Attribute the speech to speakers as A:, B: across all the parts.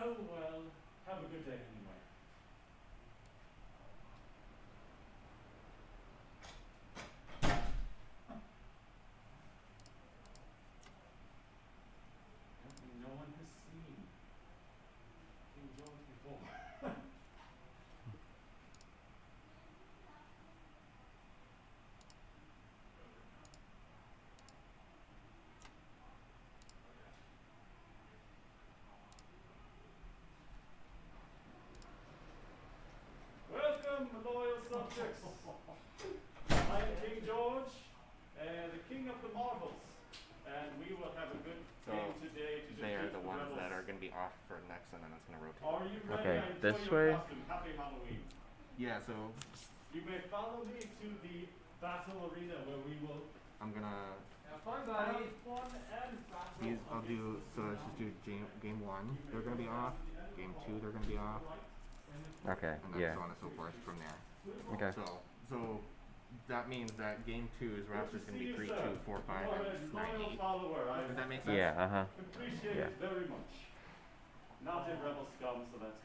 A: Oh, well, have a good day anyway. Something no one has seen King George before. Welcome, loyal subjects. I am King George, the king of the Marvels, and we will have a good game today to
B: They are
A: defeat
B: the ones
A: rebels.
B: that are going to be off for next, and then it's going to rotate.
A: Are you ready?
C: Okay,
A: I enjoy
C: this
A: your
C: way.
A: costume. Happy Halloween.
B: Yeah, so
A: You may follow me to the battle arena where we will
B: I'm gonna.
A: have fun, buddy. Fun and battle.
B: I'll do. So let's just do game one. They're gonna be off. Game two, they're gonna be off,
C: Okay,
B: and then
C: yeah.
B: so on and so forth from there.
C: Okay.
B: So that means that game two's roster is gonna be 3, 2, 4, 5, and 9, 8. Does that make sense?
C: Yeah,
A: Appreciate
C: Yeah.
A: it very much. Not in Rebel Scum, so that's.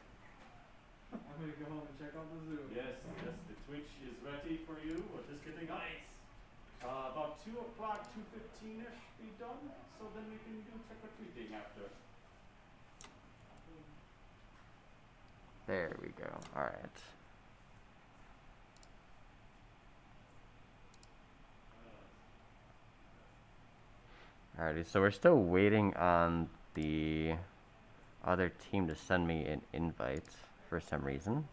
D: I'm gonna go home and check out the zoo.
A: Yes, the Twitch is ready for you. We're just getting nice. About 2 o'clock, 2:15ish be done, so then we can do trick or treating after.
C: There we go. All right. Alrighty, so we're still waiting on the other team to send me an invite for some reason.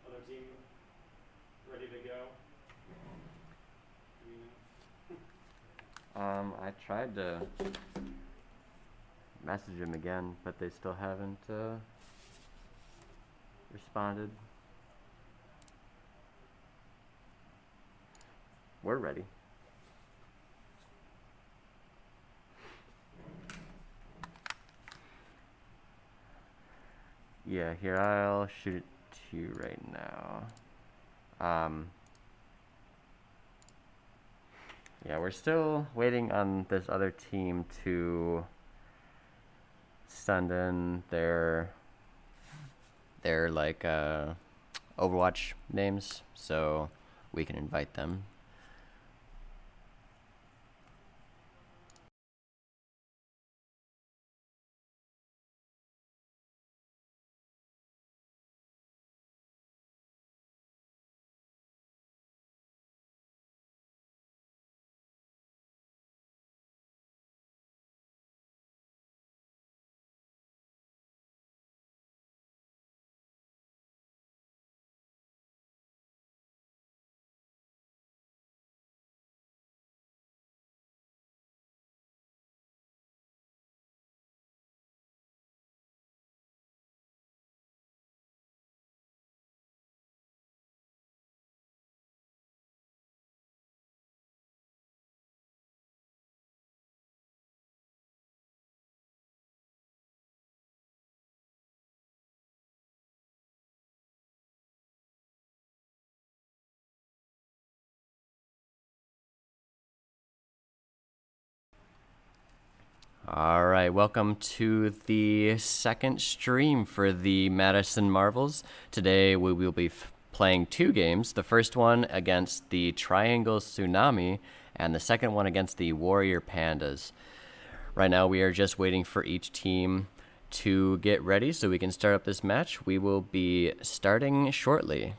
A: Other team ready to go? Do we know?
C: I tried to message him again, but they still haven't responded. We're ready. Yeah, here, I'll shoot it to you right now. Yeah, we're still waiting on this other team to send in their like Overwatch names so we can invite them. All right, welcome to the second stream for the Madison Marvels. Today we will be playing 2 games. The first one against the Triangle Tsunami and the second one against the Warrior Pandas. Right now we are just waiting for each team to get ready so we can start up this match. We will be starting shortly.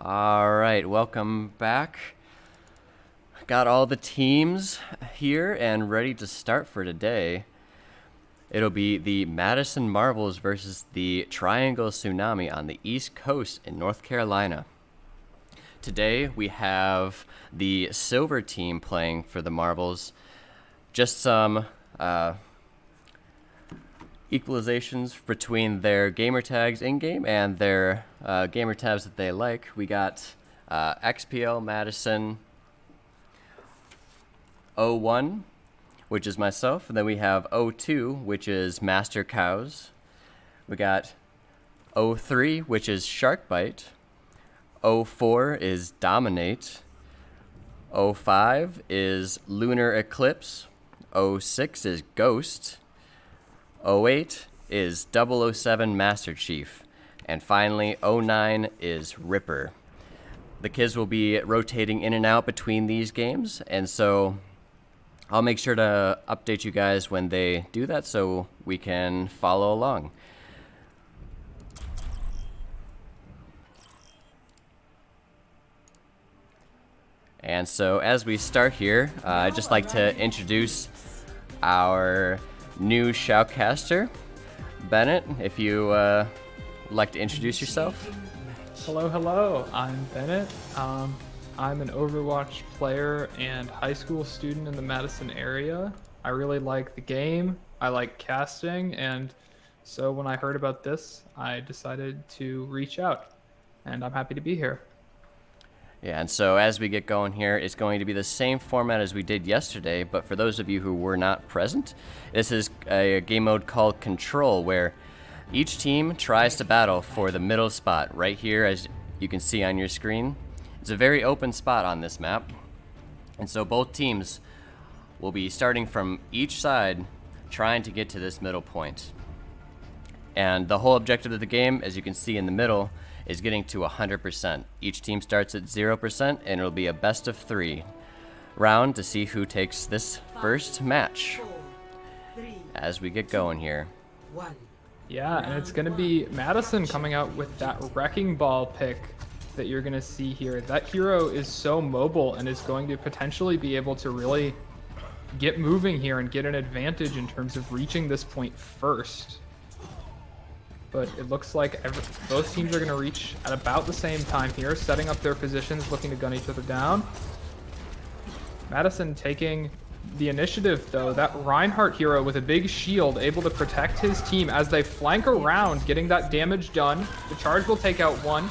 C: All right, welcome back. Got all the teams here and ready to start for today. It'll be the Madison Marvels versus the Triangle Tsunami on the East Coast in North Carolina. Today we have the Silver team playing for the Marvels. Just some equalizations between their gamer tags in-game and their gamer tags that they like. We got XPL Madison 01, which is myself, and then we have 02, which is Master Cows. We got 03, which is Sharkbite. 04 is Dominate. 05 is Lunar Eclipse. 06 is Ghost. 08 is 007 Master Chief. And finally, 09 is Ripper. The kids will be rotating in and out between these games, and so I'll make sure to update you guys when they do that so we can follow along. And so as we start here, I'd just like to introduce our new shoutcaster, Bennett, if you would like to introduce yourself.
D: Hello, I'm Bennett. I'm an Overwatch player and high school student in the Madison area. I really like the game, I like casting, and so when I heard about this, I decided to reach out, and I'm happy to be here.
C: Yeah, and so as we get going here, it's going to be the same format as we did yesterday, but for those of you who were not present, this is a game mode called Control, where each team tries to battle for the middle spot right here, as you can see on your screen. It's a very open spot on this map, and so both teams will be starting from each side trying to get to this middle point. And the whole objective of the game, as you can see in the middle, is getting to 100%. Each team starts at 0%, and it'll be a best of 3 round to see who takes this first match as we get going here.
D: Yeah, and it's going to be Madison coming out with that Wrecking Ball pick that you're going to see here. That hero is so mobile and is going to potentially be able to really get moving here and get an advantage in terms of reaching this point first. But it looks like both teams are going to reach at about the same time here, setting up their positions, looking to gun each other down. Madison taking the initiative, though. That Reinhardt hero with a big shield, able to protect his team as they flank around, getting that damage done. The charge will take out one.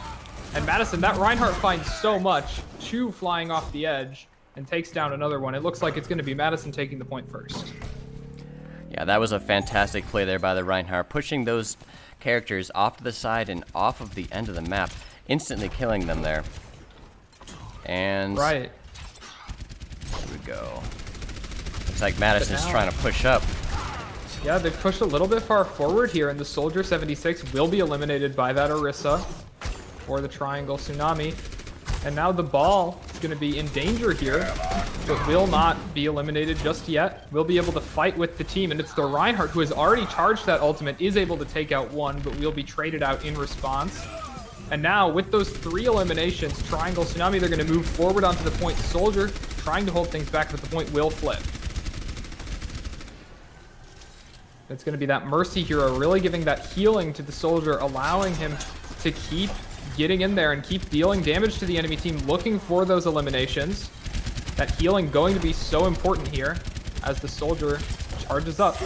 D: And Madison, that Reinhardt finds so much. 2 flying off the edge and takes down another one. It looks like it's going to be Madison taking the point first.
C: Yeah, that was a fantastic play there by the Reinhardt, pushing those characters off to the side and off of the end of the map, instantly killing them there. And
D: right.
C: Here we go. Looks like Madison's trying to push up.
D: Yeah, they've pushed a little bit far forward here, and the Soldier 76 will be eliminated by that Orisa for the Triangle Tsunami. And now the ball is going to be in danger here, but will not be eliminated just yet. Will be able to fight with the team, and it's the Reinhardt who has already charged that ultimate, is able to take out one, but will be traded out in response. And now, with those 3 eliminations, Triangle Tsunami, they're going to move forward onto the point. Soldier trying to hold things back, but the point will flip. It's going to be that Mercy hero really giving that healing to the Soldier, allowing him to keep getting in there and keep dealing damage to the enemy team, looking for those eliminations. That healing going to be so important here as the Soldier charges up.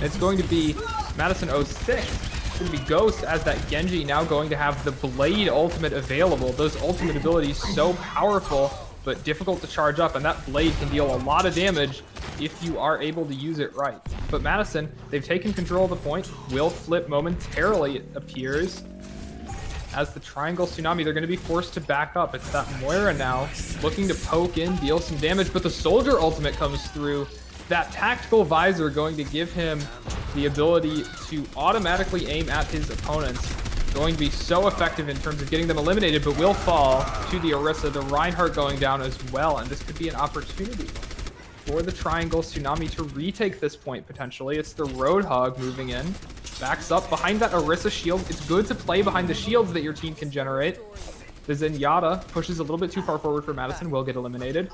D: It's going to be Madison 06. It's going to be Ghost as that Genji now going to have the Blade ultimate available. Those ultimate abilities so powerful, but difficult to charge up, and that Blade can deal a lot of damage if you are able to use it right. But Madison, they've taken control of the point, will flip momentarily, it appears. As the Triangle Tsunami, they're going to be forced to back up. It's that Moira now looking to poke in, deal some damage, but the Soldier ultimate comes through. That Tactical Visor going to give him the ability to automatically aim at his opponents. Going to be so effective in terms of getting them eliminated, but will fall to the Orisa. The Reinhardt going down as well, and this could be an opportunity for the Triangle Tsunami to retake this point potentially. It's the Roadhog moving in. Backs up behind that Orisa shield. It's good to play behind the shields that your team can generate. The Zenyatta pushes a little bit too far forward for Madison, will get eliminated.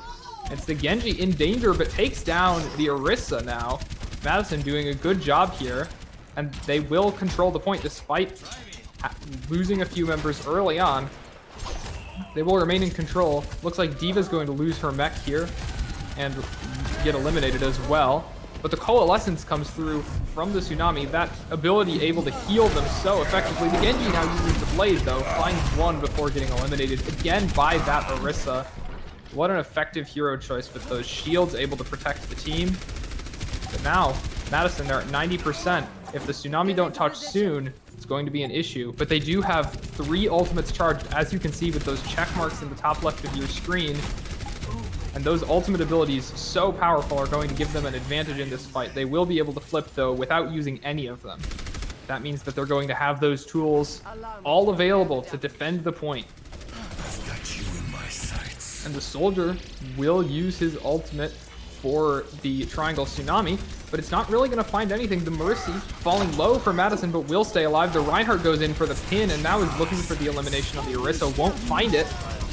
D: It's the Genji in danger, but takes down the Orisa now. Madison doing a good job here, and they will control the point despite losing a few members early on. They will remain in control. Looks like D.Va's going to lose her mech here and get eliminated as well. But the Coalescence comes through from the Tsunami. That ability able to heal them so effectively. The Genji now uses the Blade, though. Finds one before getting eliminated again by that Orisa. What an effective hero choice with those shields able to protect the team. But now, Madison, they're at 90%. If the Tsunami don't touch soon, it's going to be an issue. But they do have 3 ultimates charged, as you can see with those check marks in the top left of your screen. And those ultimate abilities, so powerful, are going to give them an advantage in this fight. They will be able to flip, though, without using any of them. That means that they're going to have those tools all available to defend the point. And the Soldier will use his ultimate for the Triangle Tsunami, but it's not really going to find anything. The Mercy falling low for Madison, but will stay alive. The Reinhardt goes in for the pin, and now is looking for the elimination on the Orisa. Won't find it.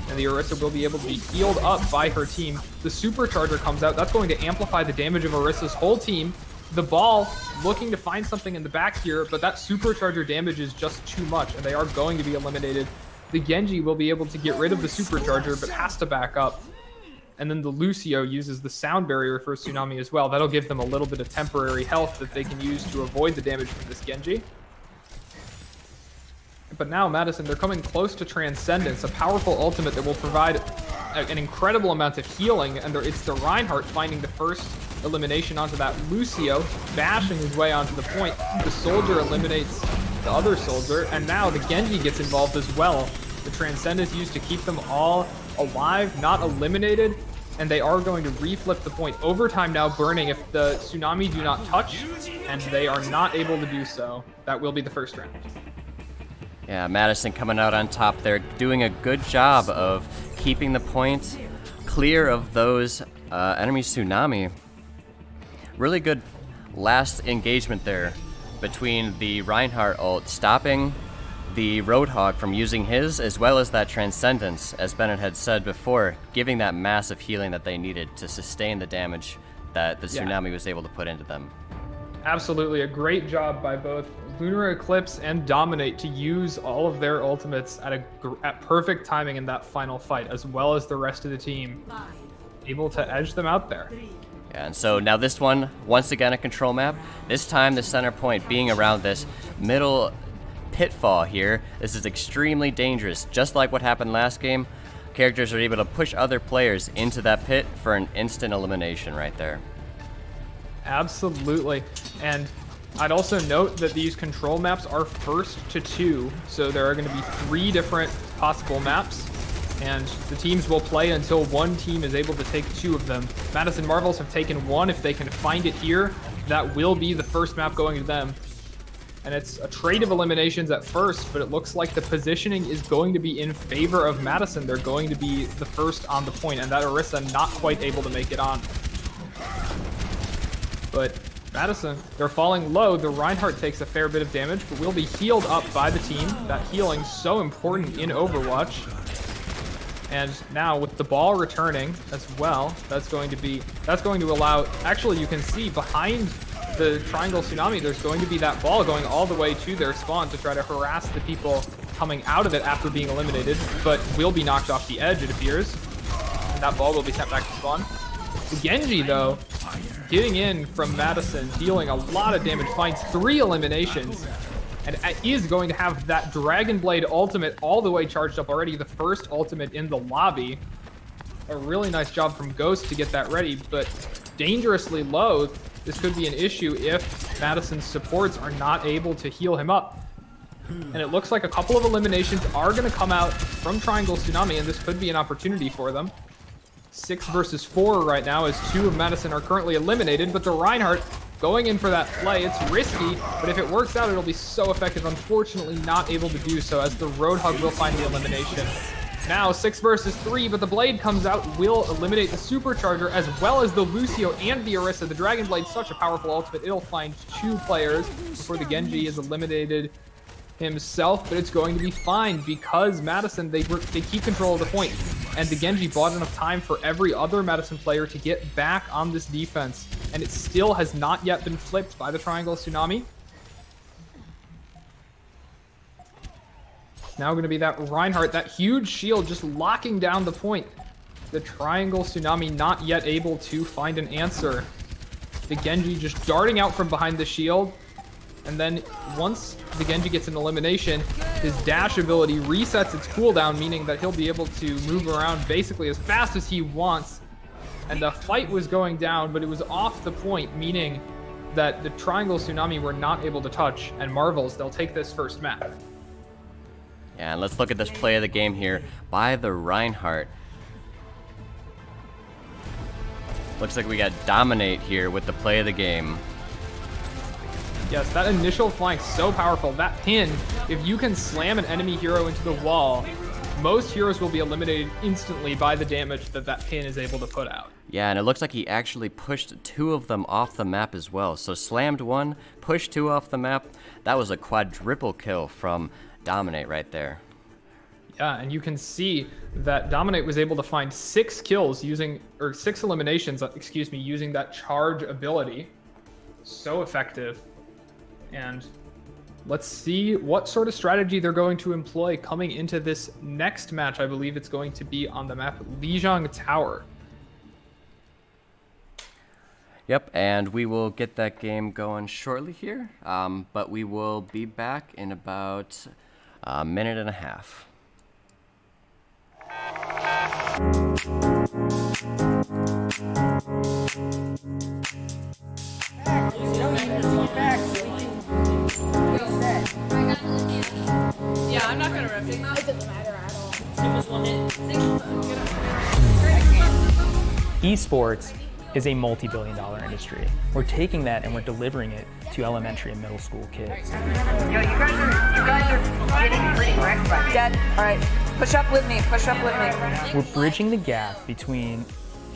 D: And the Orisa will be able to be healed up by her team. The Supercharger comes out. That's going to amplify the damage of Orisa's whole team. The Ball looking to find something in the back here, but that Supercharger damage is just too much, and they are going to be eliminated. The Genji will be able to get rid of the Supercharger, but has to back up. And then the Lucio uses the Sound Barrier for Tsunami as well. That'll give them a little bit of temporary health that they can use to avoid the damage from this Genji. But now Madison, they're coming close to Transcendence, a powerful ultimate that will provide an incredible amount of healing, and it's the Reinhardt finding the first elimination onto that Lucio, bashing his way onto the point. The Soldier eliminates the other Soldier, and now the Genji gets involved as well. The Transcendence used to keep them all alive, not eliminated, and they are going to reflip the point. Overtime now burning if the Tsunami do not touch, and they are not able to do so. That will be the first round.
C: Yeah, Madison coming out on top there, doing a good job of keeping the point clear of those enemy Tsunami. Really good last engagement there between the Reinhardt ult, stopping the Roadhog from using his, as well as that Transcendence, as Bennett had said before, giving that massive healing that they needed to sustain the damage that the Tsunami was able to put into them.
D: Absolutely, a great job by both Lunar Eclipse and Dominate to use all of their ultimates at perfect timing in that final fight, as well as the rest of the team, able to edge them out there.
C: Yeah, and so now this one, once again a control map, this time the center point being around this middle pitfall here. This is extremely dangerous. Just like what happened last game, characters are able to push other players into that pit for an instant elimination right there.
D: Absolutely. And I'd also note that these control maps are first to 2, so there are going to be 3 different possible maps, and the teams will play until one team is able to take 2 of them. Madison Marvels have taken 1. If they can find it here, that will be the first map going to them. And it's a trade of eliminations at first, but it looks like the positioning is going to be in favor of Madison. They're going to be the first on the point, and that Orisa not quite able to make it on. But Madison, they're falling low. The Reinhardt takes a fair bit of damage, but will be healed up by the team. That healing so important in Overwatch. And now with the Ball returning as well, that's going to allow, actually you can see behind the Triangle Tsunami, there's going to be that Ball going all the way to their spawn to try to harass the people coming out of it after being eliminated, but will be knocked off the edge, it appears. And that Ball will be sent back to spawn. The Genji, though, getting in from Madison, dealing a lot of damage, finds 3 eliminations, and is going to have that Dragon Blade ultimate all the way charged up already, the first ultimate in the lobby. A really nice job from Ghost to get that ready, but dangerously low. This could be an issue if Madison's supports are not able to heal him up. And it looks like a couple of eliminations are going to come out from Triangle Tsunami, and this could be an opportunity for them. 6 versus 4 right now, as 2 of Madison are currently eliminated, but the Reinhardt going in for that play. It's risky, but if it works out, it'll be so effective. Unfortunately, not able to do so, as the Roadhog will find the elimination. Now 6 versus 3, but the Blade comes out, will eliminate the Supercharger, as well as the Lucio and the Orisa. The Dragon Blade, such a powerful ultimate, it'll find 2 players before the Genji is eliminated. himself, but it's going to be fine because Madison, they keep control of the point. And the Genji bought enough time for every other Madison player to get back on this defense. And it still has not yet been flipped by the Triangle Tsunami. It's now going to be that Reinhardt, that huge shield just locking down the point. The Triangle Tsunami not yet able to find an answer. The Genji just darting out from behind the shield. And then once the Genji gets an elimination, his dash ability resets its cooldown, meaning that he'll be able to move around basically as fast as he wants. And the fight was going down, but it was off the point, meaning that the Triangle Tsunami were not able to touch. And Marvels, they'll take this first map.
C: Yeah, and let's look at this play of the game here by the Reinhardt. Looks like we got Dominate here with the play of the game.
D: Yes, that initial flank, so powerful. That pin, if you can slam an enemy hero into the wall, most heroes will be eliminated instantly by the damage that that pin is able to put out.
C: Yeah, and it looks like he actually pushed 2 of them off the map as well. So slammed 1, pushed 2 off the map. That was a quadruple kill from Dominate right there.
D: Yeah, and you can see that Dominate was able to find 6 kills using, or 6 eliminations, excuse me, using that charge ability. So effective. And let's see what sort of strategy they're going to employ coming into this next match. I believe it's going to be on the map Lijiang Tower.
C: Yep, and we will get that game going shortly here, but we will be back in about a minute and a half.
E: Yeah, I'm not gonna rip it. It doesn't matter at all.
F: Esports is a multi-billion-dollar industry. We're taking that and we're delivering it to elementary and middle school kids.
G: Yo, you guys are getting pretty wrecked by me. Dad, all right, push up with me, push up with me.
F: We're bridging the gap between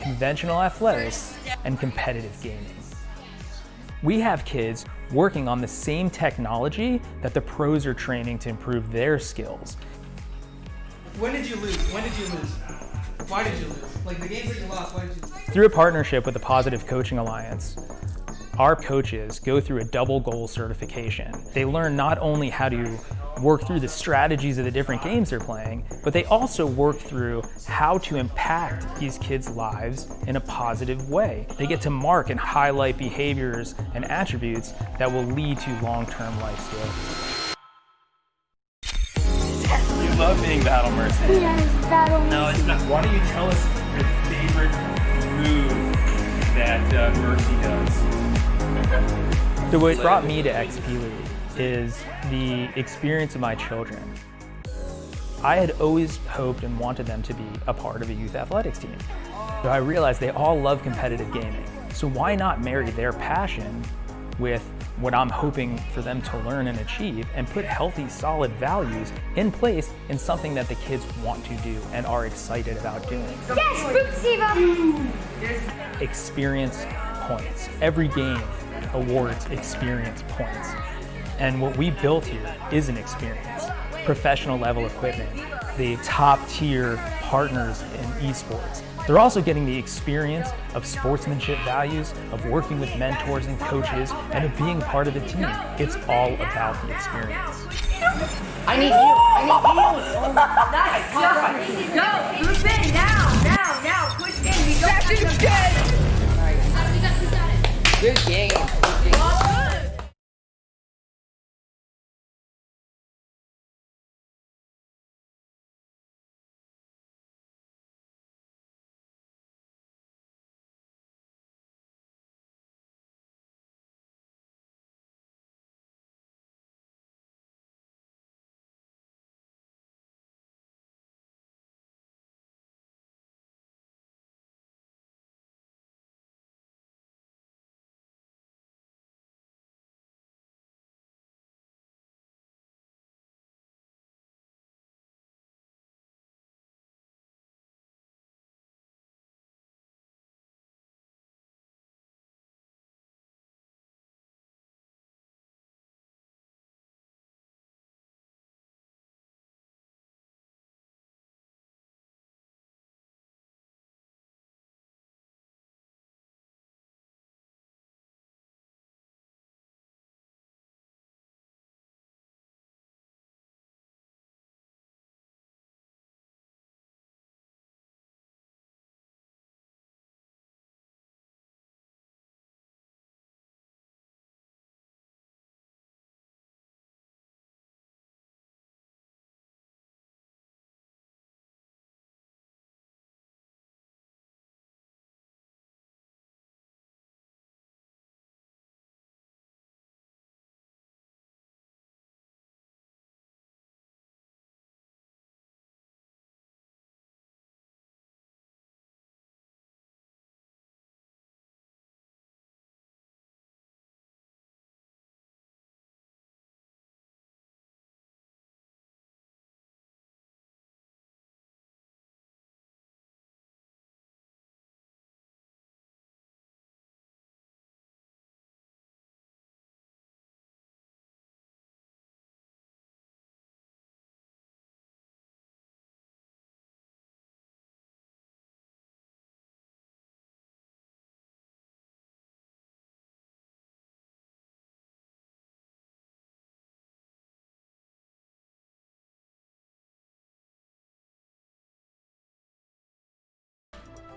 F: conventional athletics and competitive gaming. We have kids working on the same technology that the pros are training to improve their skills.
H: When did you lose? When did you lose? Why did you lose? Like the games that you lost, why did you lose?
F: Through a partnership with the Positive Coaching Alliance, our coaches go through a double goal certification. They learn not only how to work through the strategies of the different games they're playing, but they also work through how to impact these kids' lives in a positive way. They get to mark and highlight behaviors and attributes that will lead to long-term life skills.
I: You love being Battle Mercy.
E: Yes, battle.
I: No, it's not. Why don't you tell us your favorite move that Mercy does?
F: So what brought me to XP League is the experience of my children. I had always hoped and wanted them to be a part of a youth athletics team. So I realized they all love competitive gaming. So why not marry their passion with what I'm hoping for them to learn and achieve and put healthy, solid values in place in something that the kids want to do and are excited about doing.
E: Yes, Boopsiva!
F: Experience points. Every game awards experience points. And what we built here is an experience. Professional level equipment, the top tier partners in esports. They're also getting the experience of sportsmanship values, of working with mentors and coaches, and of being part of the team. It's all about the experience.
G: I need you, Nice, go, move in, now, push in, we don't have to. Good game.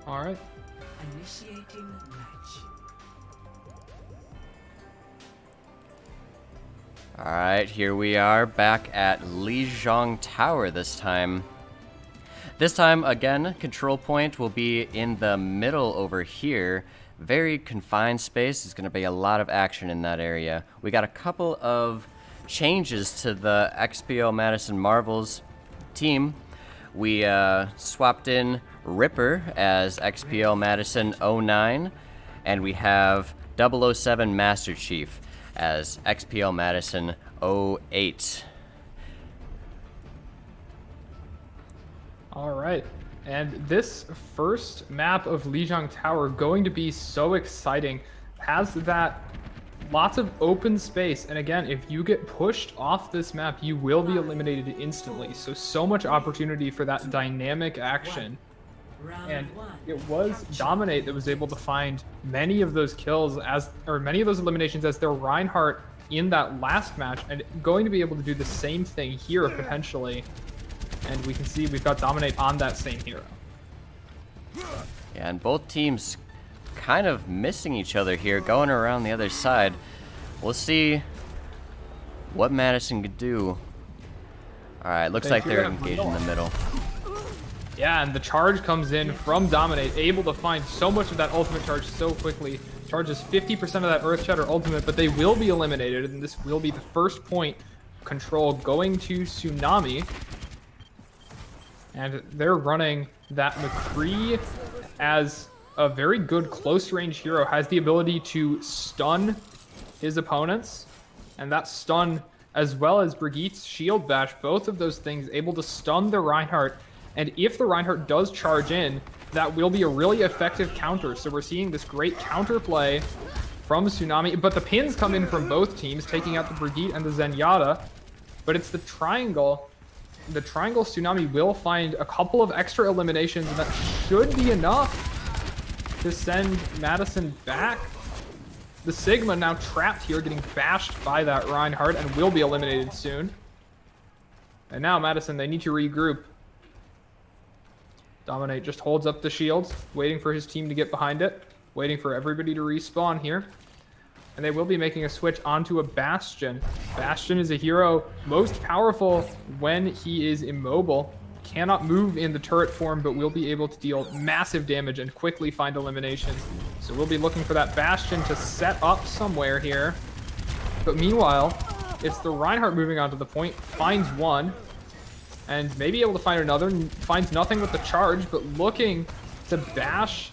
D: All right.
J: Initiating match.
C: Alright, here we are back at Lijiang Tower this time. This time, again, control point will be in the middle over here. Very confined space. There's going to be a lot of action in that area. We got a couple of changes to the XPO Madison Marvels team. We swapped in Ripper as XPO Madison 09, and we have 007 Master Chief as XPL Madison 08.
D: All right. And this first map of Lijiang Tower going to be so exciting. Has that lots of open space. And again, if you get pushed off this map, you will be eliminated instantly. So much opportunity for that dynamic action. And it was Dominate that was able to find many of those kills many of those eliminations as their Reinhardt in that last match, and going to be able to do the same thing here potentially. And we can see we've got Dominate on that same hero.
C: Yeah, and both teams kind of missing each other here, going around the other side. We'll see what Madison could do. Alright, looks like they're engaged in the middle.
D: Yeah, and the charge comes in from Dominate, able to find so much of that ultimate charge so quickly. Charges 50% of that Earth Shatter ultimate, but they will be eliminated, and this will be the first point control going to Tsunami. And they're running that McCree as a very good close-range hero, has the ability to stun his opponents, and that stun, as well as Brigitte's Shield Bash, both of those things able to stun the Reinhardt. And if the Reinhardt does charge in, that will be a really effective counter. So we're seeing this great counterplay from Tsunami, but the pins come in from both teams, taking out the Brigitte and the Zenyatta. But it's the triangle. The triangle Tsunami will find a couple of extra eliminations, and that should be enough to send Madison back. The Sigma now trapped here, getting bashed by that Reinhardt, and will be eliminated soon. And now Madison, they need to regroup. Dominate just holds up the shields, waiting for his team to get behind it, waiting for everybody to respawn here. And they will be making a switch onto a Bastion. Bastion is a hero most powerful when he is immobile. Cannot move in the turret form, but will be able to deal massive damage and quickly find eliminations. So we'll be looking for that Bastion to set up somewhere here. But meanwhile, it's the Reinhardt moving onto the point, finds one, and maybe able to find another, finds nothing with the charge, but looking to bash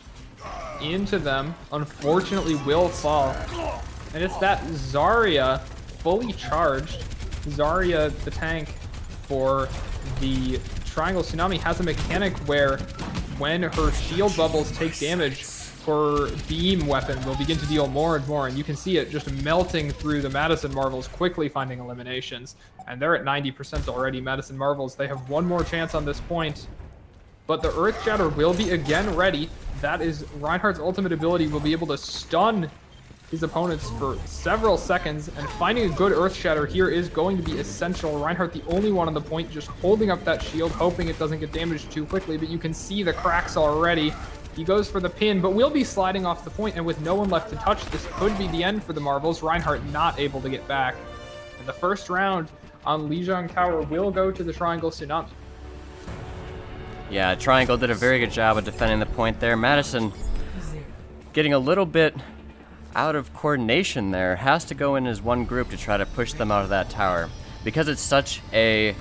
D: into them, unfortunately will fall. And it's that Zarya fully charged. Zarya, the tank for the Triangle Tsunami, has a mechanic where when her shield bubbles take damage, her beam weapon will begin to deal more and more, and you can see it just melting through the Madison Marvels, quickly finding eliminations. And they're at 90% already, Madison Marvels. They have one more chance on this point, but the Earth Shatter will be again ready. That is Reinhardt's ultimate ability, will be able to stun his opponents for several seconds, and finding a good Earth Shatter here is going to be essential. Reinhardt, the only one on the point, just holding up that shield, hoping it doesn't get damaged too quickly, but you can see the cracks already. He goes for the pin, but will be sliding off the point, and with no one left to touch, this could be the end for the Marvels. Reinhardt not able to get back. And the first round on Lijiang Tower will go to the Triangle Tsunami.
C: Yeah, Triangle did a very good job of defending the point there. Madison getting a little bit out of coordination there. Has to go in as one group to try to push them out of that tower. Because it's such a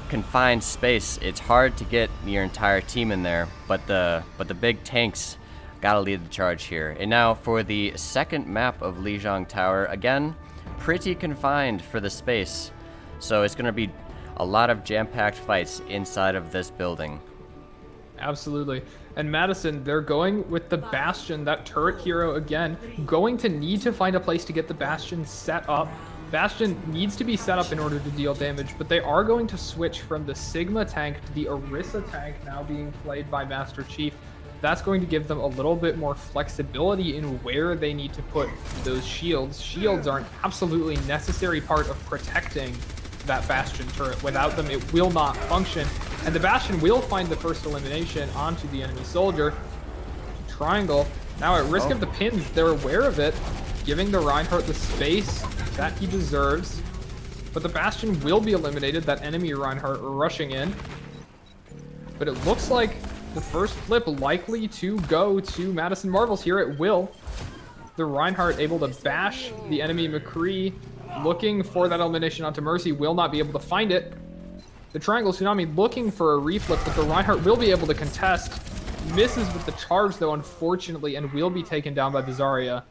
C: confined space, it's hard to get your entire team in there, but the big tanks gotta lead the charge here. And now for the second map of Lijiang Tower, again, pretty confined for the space, so it's gonna be a lot of jam-packed fights inside of this building.
D: Absolutely. And Madison, they're going with the Bastion, that turret hero again, going to need to find a place to get the Bastion set up. Bastion needs to be set up in order to deal damage, but they are going to switch from the Sigma tank to the Orisa tank, now being played by Master Chief. That's going to give them a little bit more flexibility in where they need to put those shields. Shields are an absolutely necessary part of protecting that Bastion turret. Without them, it will not function. And the Bastion will find the first elimination onto the enemy soldier. triangle. Now at risk of the pins, they're aware of it, giving the Reinhardt the space that he deserves. But the Bastion will be eliminated, that enemy Reinhardt rushing in. But it looks like the first flip likely to go to Madison Marvels here. It will. The Reinhardt able to bash the enemy McCree, looking for that elimination onto Mercy, will not be able to find it. The Triangle Tsunami looking for a reflip, but the Reinhardt will be able to contest. Misses with the charge, though, unfortunately, and will be taken down by the Zarya.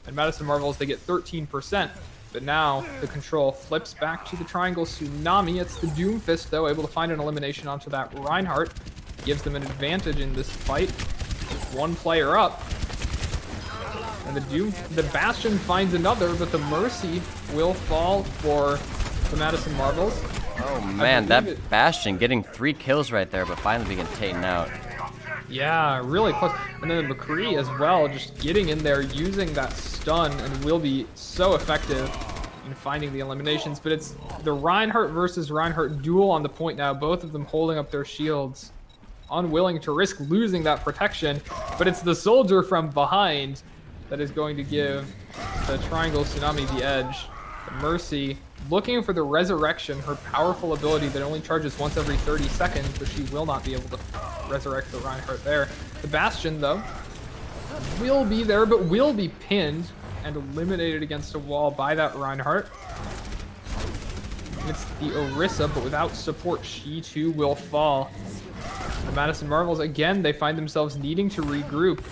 D: And Madison Marvels, they get 13%. But now the control flips back to the Triangle Tsunami. It's the Doomfist, though, able to find an elimination onto that Reinhardt. Gives them an advantage in this fight. Just one player up. And the Bastion finds another, but the Mercy will fall for the Madison Marvels.
C: Oh man, that Bastion getting 3 kills right there, but finally being taken out.
D: Yeah, really close. And then McCree as well, just getting in there, using that stun, and will be so effective in finding the eliminations. But it's the Reinhardt versus Reinhardt duel on the point now, both of them holding up their shields, unwilling to risk losing that protection. But it's the soldier from behind that is going to give the Triangle Tsunami the edge. The Mercy looking for the resurrection, her powerful ability that only charges once every 30 seconds, but she will not be able to resurrect the Reinhardt there. The Bastion, though, will be there, but will be pinned and eliminated against a wall by that Reinhardt. It's the Orisa, but without support, she too will fall. The Madison Marvels, again, they find themselves needing to regroup.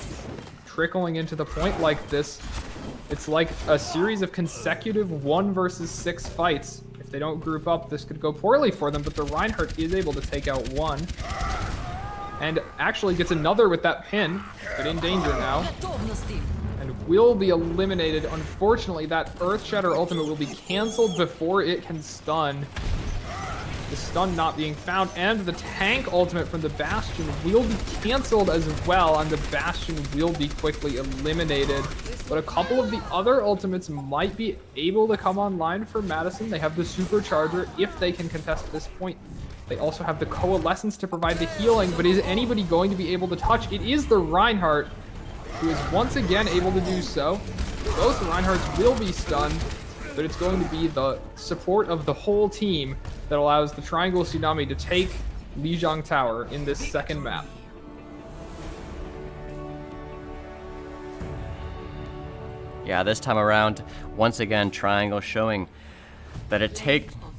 D: Trickling into the point like this, it's like a series of consecutive 1 versus 6 fights. If they don't group up, this could go poorly for them, but the Reinhardt is able to take out one. And actually gets another with that pin, but in danger now. And will be eliminated. Unfortunately, that Earth Shatter ultimate will be canceled before it can stun. The stun not being found, and the tank ultimate from the Bastion will be canceled as well, and the Bastion will be quickly eliminated. But a couple of the other ultimates might be able to come online for Madison. They have the Supercharger if they can contest this point. They also have the Coalescence to provide the healing, but is anybody going to be able to touch? It is the Reinhardt, who is once again able to do so. Both Reinhardts will be stunned, but it's going to be the support of the whole team that allows the Triangle Tsunami to take Lijiang Tower in this second map.
C: Yeah, this time around, once again, Triangle showing that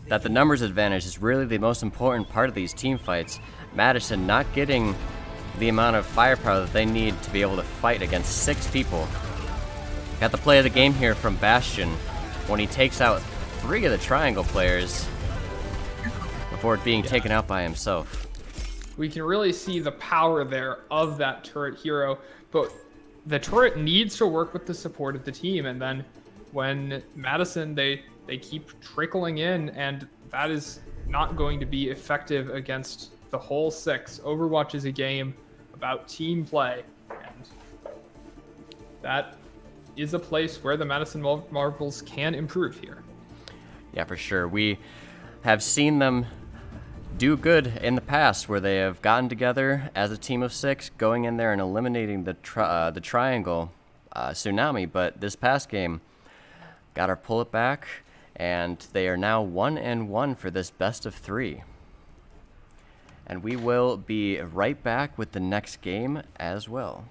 C: that the numbers advantage is really the most important part of these team fights. Madison not getting the amount of firepower that they need to be able to fight against 6 people. Got the play of the game here from Bastion when he takes out 3 of the Triangle players before being taken out by himself.
D: We can really see the power there of that turret hero, but the turret needs to work with the support of the team, and then when Madison, they keep trickling in, and that is not going to be effective against the whole 6. Overwatch is a game about team play, and that is a place where the Madison Marvels can improve here.
C: Yeah, for sure. We have seen them do good in the past where they have gotten together as a team of 6, going in there and eliminating the Triangle Tsunami, but this past game got to pull it back, and they are now 1-1 for this best of 3. And we will be right back with the next game as well.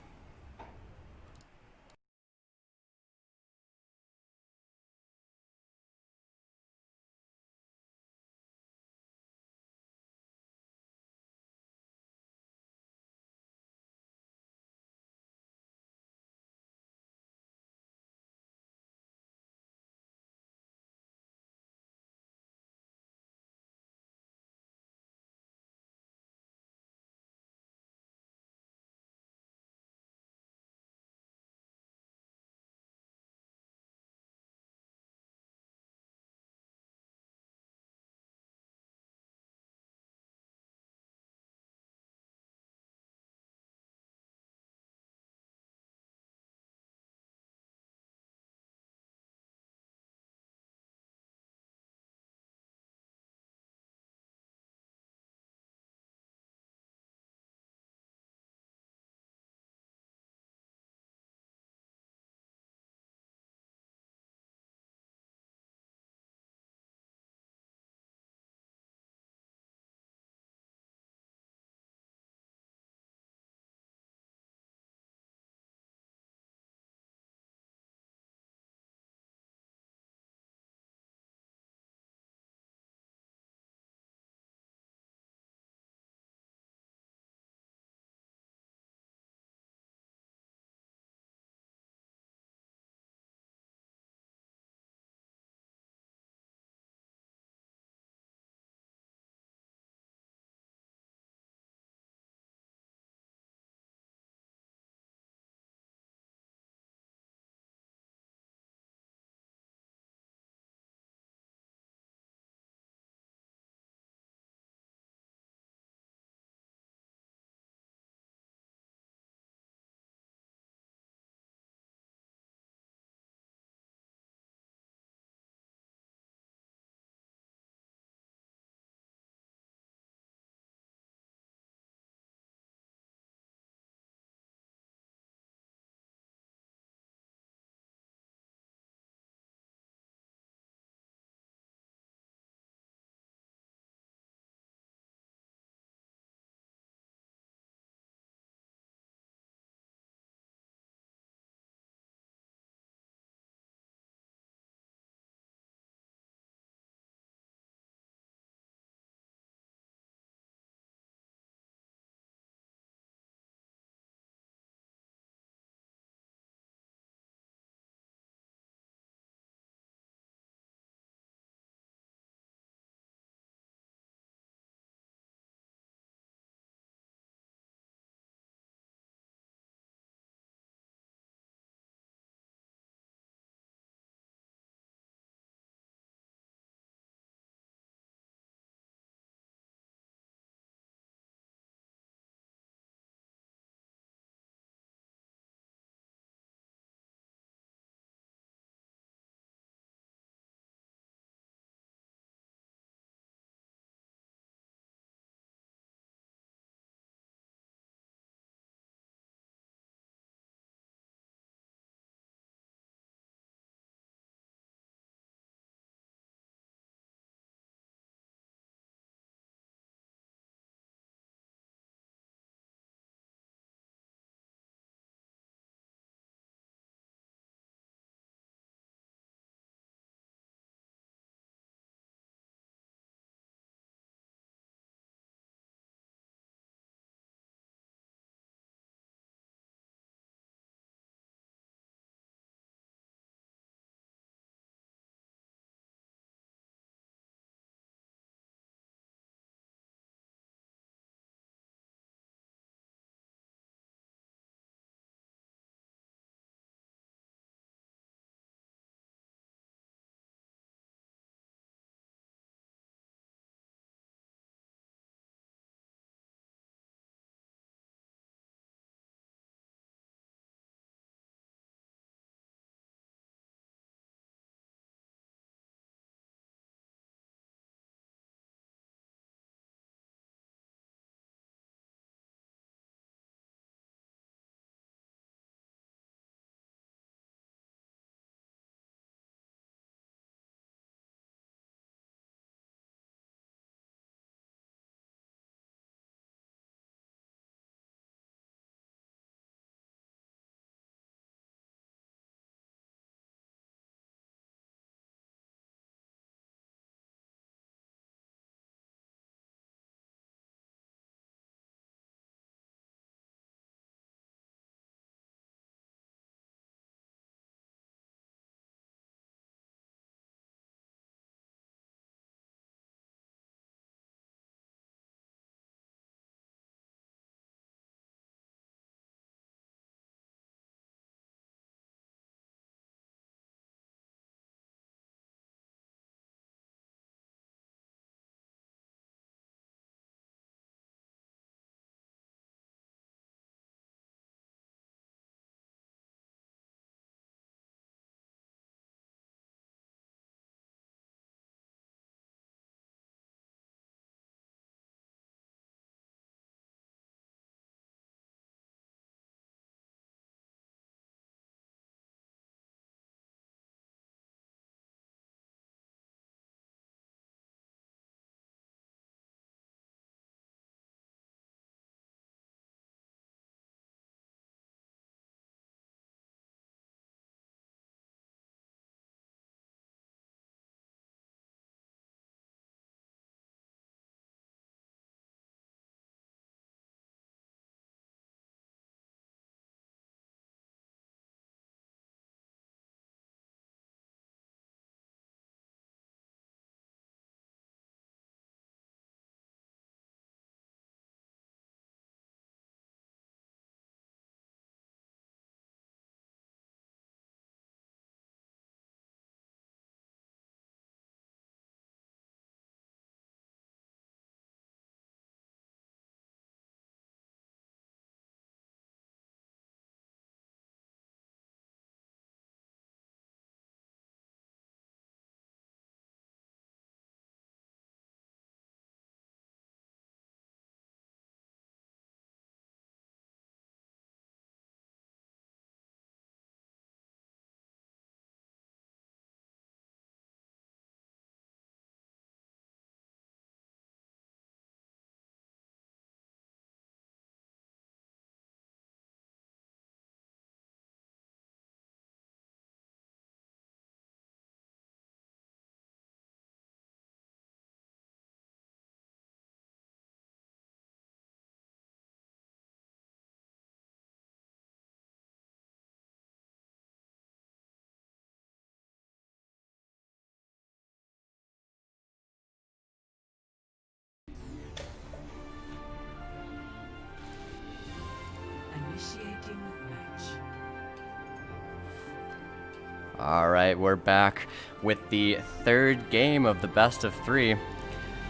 C: All right, we're back with the third game of the best of 3.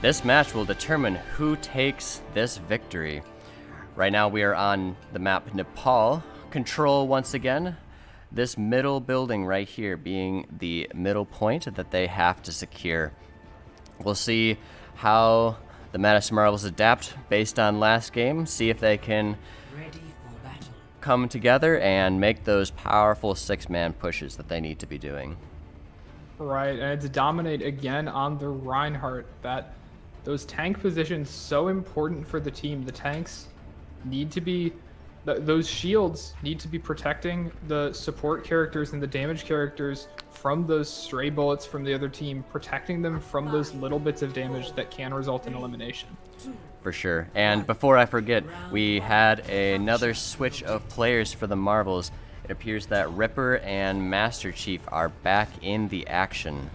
C: This match will determine who takes this victory. Right now we are on the map Nepal. Control once again. This middle building right here being the middle point that they have to secure. We'll see how the Madison Marvels adapt based on last game, see if they can come together and make those powerful 6-man pushes that they need to be doing.
D: Right, and it's dominate again on the Reinhardt. Those tank positions so important for the team. The tanks need to be, those shields need to be protecting the support characters and the damage characters from those stray bullets from the other team, protecting them from those little bits of damage that can result in elimination.
C: For sure. And before I forget, we had another switch of players for the Marvels. It appears that Ripper and Master Chief are back in the action.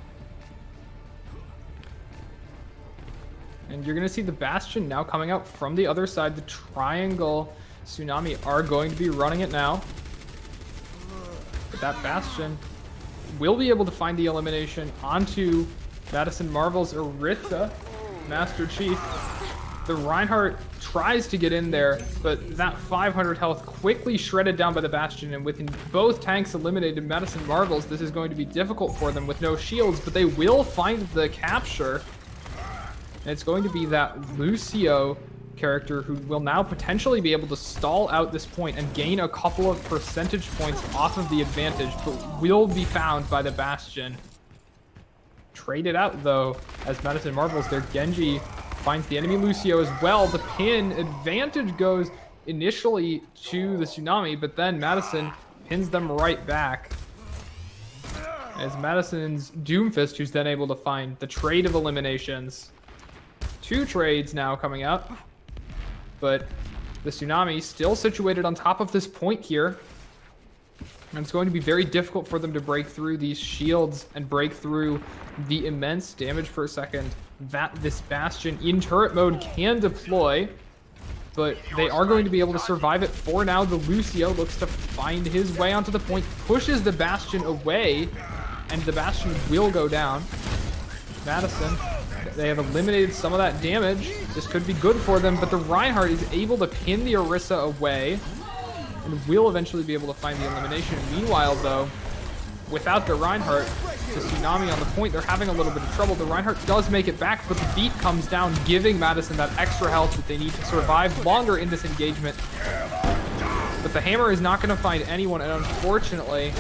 D: And you're going to see the Bastion now coming out from the other side. The Triangle Tsunami are going to be running it now. But that Bastion will be able to find the elimination onto Madison Marvels Aritha, Master Chief. The Reinhardt tries to get in there, but that 500 health quickly shredded down by the Bastion, and with both tanks eliminated, Madison Marvels, this is going to be difficult for them with no shields, but they will find the capture. And it's going to be that Lucio character who will now potentially be able to stall out this point and gain a couple of percentage points off of the advantage, but will be found by the Bastion. Traded out, though, as Madison Marvels, their Genji finds the enemy Lucio as well. The pin advantage goes initially to the Tsunami, but then Madison pins them right back. As Madison's Doomfist, who's then able to find the trade of eliminations. 2 trades now coming out, but the Tsunami still situated on top of this point here. And it's going to be very difficult for them to break through these shields and break through the immense damage per second that this Bastion in turret mode can deploy. But they are going to be able to survive it for now. The Lucio looks to find his way onto the point, pushes the Bastion away, and the Bastion will go down. Madison, they have eliminated some of that damage. This could be good for them, but the Reinhardt is able to pin the Orisa away and will eventually be able to find the elimination. Meanwhile, though, without the Reinhardt, the Tsunami on the point, they're having a little bit of trouble. The Reinhardt does make it back, but the beat comes down, giving Madison that extra health that they need to survive longer in this engagement. But the hammer is not going to find anyone, and unfortunately,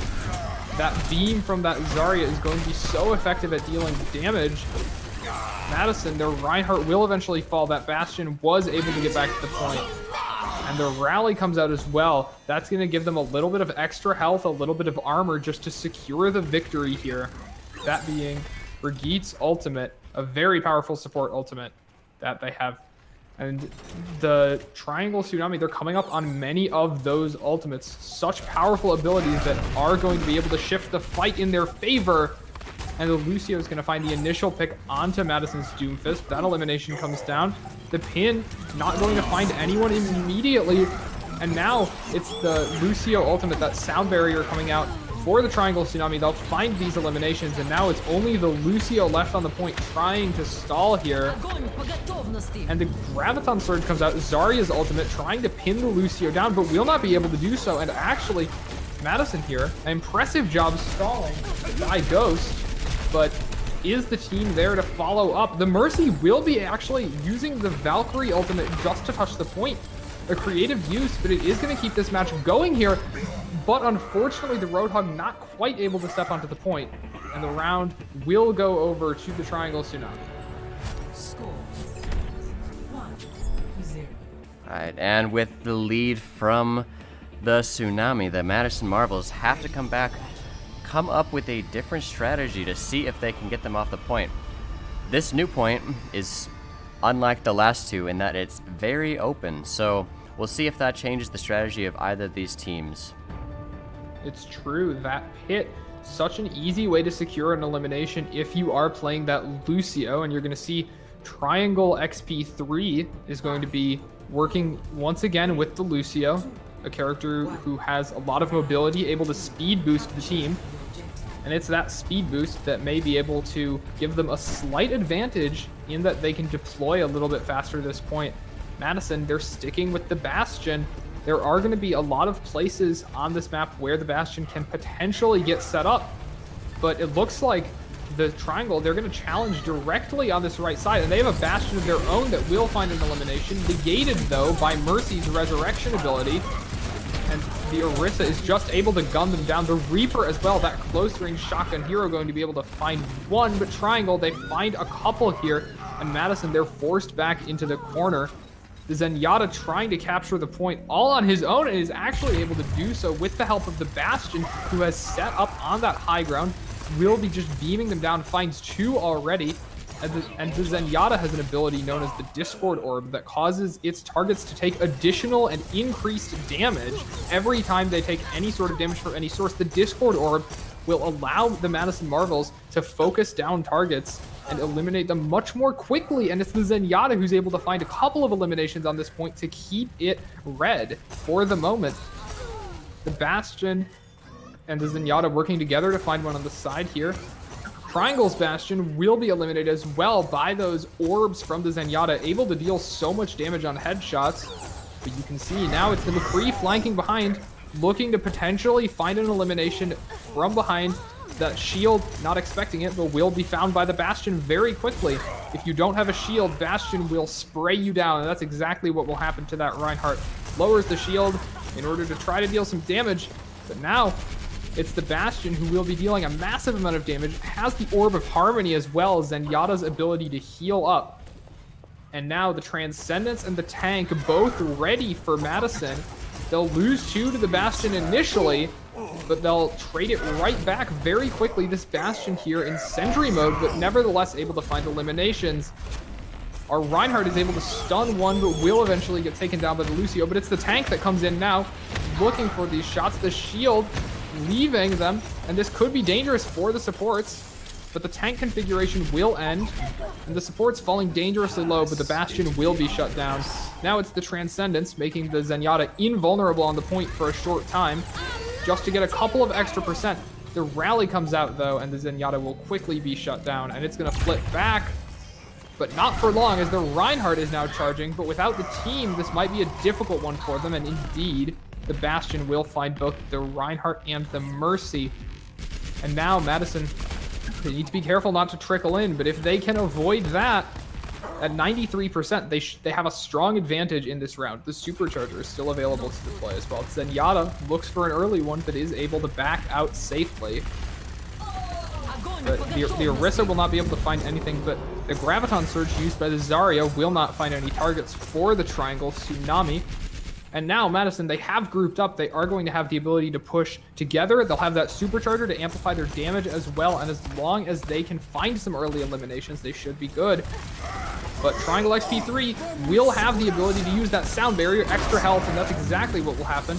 D: that beam from that Zarya is going to be so effective at dealing damage. Madison, their Reinhardt will eventually fall. That Bastion was able to get back to the point. And the rally comes out as well. That's going to give them a little bit of extra health, a little bit of armor just to secure the victory here. That being Brigitte's ultimate, a very powerful support ultimate that they have. And the Triangle Tsunami, they're coming up on many of those ultimates. Such powerful abilities that are going to be able to shift the fight in their favor. And the Lucio is going to find the initial pick onto Madison's Doomfist. That elimination comes down. The pin not going to find anyone immediately. And now it's the Lucio ultimate, that sound barrier coming out for the Triangle Tsunami. They'll find these eliminations, and now it's only the Lucio left on the point trying to stall here. And the Graviton Surge comes out. Zarya's ultimate trying to pin the Lucio down, but will not be able to do so. And actually, Madison here, an impressive job stalling by Ghost. But is the team there to follow up? The Mercy will be actually using the Valkyrie ultimate just to touch the point. A creative use, but it is going to keep this match going here. But unfortunately, the Roadhog not quite able to step onto the point. And the round will go over to the Triangle Tsunami.
J: Score 1-0.
C: Alright, and with the lead from the Tsunami, the Madison Marvels have to come up with a different strategy to see if they can get them off the point. This new point is unlike the last two in that it's very open, so we'll see if that changes the strategy of either of these teams.
D: It's true, that pit, such an easy way to secure an elimination if you are playing that Lucio, and you're going to see Triangle XP3 is going to be working once again with the Lucio, a character who has a lot of mobility, able to speed boost the team. And it's that speed boost that may be able to give them a slight advantage in that they can deploy a little bit faster at this point. Madison, they're sticking with the Bastion. There are going to be a lot of places on this map where the Bastion can potentially get set up, but it looks like the Triangle, they're going to challenge directly on this right side, and they have a Bastion of their own that will find an elimination, negated though by Mercy's resurrection ability. And the Orisa is just able to gun them down. The Reaper as well, that close-range shotgun hero, going to be able to find one, but Triangle, they find a couple here, and Madison, they're forced back into the corner. The Zenyatta trying to capture the point all on his own, and is actually able to do so with the help of the Bastion, who has set up on that high ground, will be just beaming them down, finds 2 already. And the Zenyatta has an ability known as the Discord Orb that causes its targets to take additional and increased damage every time they take any sort of damage from any source. The Discord Orb will allow the Madison Marvels to focus down targets and eliminate them much more quickly. And it's the Zenyatta who's able to find a couple of eliminations on this point to keep it red for the moment. The Bastion and the Zenyatta working together to find one on the side here. Triangle's Bastion will be eliminated as well by those orbs from the Zenyatta, able to deal so much damage on headshots. But you can see now it's the McCree flanking behind, looking to potentially find an elimination from behind. That shield, not expecting it, but will be found by the Bastion very quickly. If you don't have a shield, Bastion will spray you down, and that's exactly what will happen to that Reinhardt. Lowers the shield in order to try to deal some damage, but now it's the Bastion who will be dealing a massive amount of damage, has the Orb of Harmony as well as Zenyatta's ability to heal up. And now the Transcendence and the Tank both ready for Madison. They'll lose 2 to the Bastion initially, but they'll trade it right back very quickly. This Bastion here in Sentry mode, but nevertheless able to find eliminations. Our Reinhardt is able to stun one, but will eventually get taken down by the Lucio. But it's the Tank that comes in now, looking for these shots. The shield leaving them, and this could be dangerous for the supports, but the tank configuration will end, and the supports falling dangerously low, but the Bastion will be shut down. Now it's the Transcendence, making the Zenyatta invulnerable on the point for a short time, just to get a couple of extra percent. The rally comes out though, and the Zenyatta will quickly be shut down, and it's going to flip back, but not for long, as the Reinhardt is now charging. But without the team, this might be a difficult one for them, and indeed the Bastion will find both the Reinhardt and the Mercy. And now Madison, they need to be careful not to trickle in, but if they can avoid that, at 93%, they have a strong advantage in this round. The Supercharger is still available to deploy as well. Zenyatta looks for an early one, but is able to back out safely. But the Orisa will not be able to find anything, but the Graviton Surge used by the Zarya will not find any targets for the Triangle Tsunami. And now Madison, they have grouped up. They are going to have the ability to push together. They'll have that Supercharger to amplify their damage as well. And as long as they can find some early eliminations, they should be good. But Triangle XP3 will have the ability to use that Sound Barrier, extra health, and that's exactly what will happen.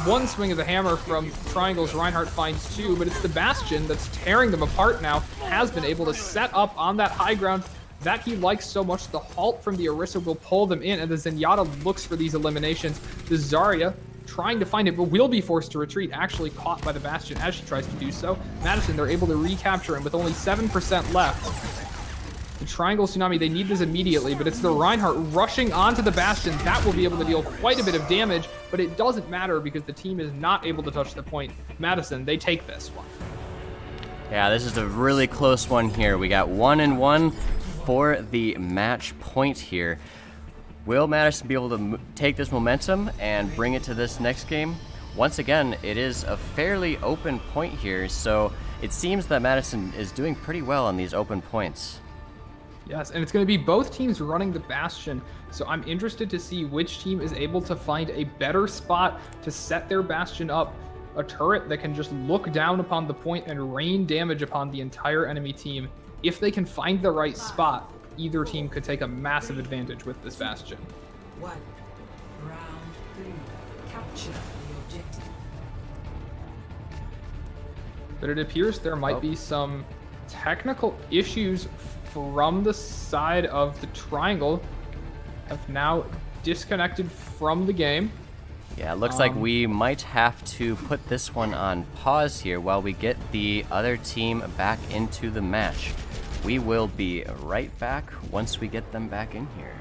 D: One swing of the hammer from Triangle's Reinhardt finds 2, but it's the Bastion that's tearing them apart now, has been able to set up on that high ground that he likes so much. The halt from the Orisa will pull them in, and the Zenyatta looks for these eliminations. The Zarya trying to find it, but will be forced to retreat, actually caught by the Bastion as she tries to do so. Madison, they're able to recapture him with only 7% left. The Triangle Tsunami, they need this immediately, but it's the Reinhardt rushing onto the Bastion. That will be able to deal quite a bit of damage, but it doesn't matter because the team is not able to touch the point. Madison, they take this one.
C: Yeah, this is a really close one here. We got 1-1 for the match point here. Will Madison be able to take this momentum and bring it to this next game? Once again, it is a fairly open point here, so it seems that Madison is doing pretty well on these open points.
D: Yes, and it's going to be both teams running the Bastion, so I'm interested to see which team is able to find a better spot to set their Bastion up, a turret that can just look down upon the point and rain damage upon the entire enemy team. If they can find the right spot, either team could take a massive advantage with this Bastion.
J: Round 3. Capture the objective.
D: But it appears there might be some technical issues from the side of the Triangle. Have now disconnected from the game.
C: Yeah, it looks like we might have to put this one on pause here while we get the other team back into the match. We will be right back once we get them back in here.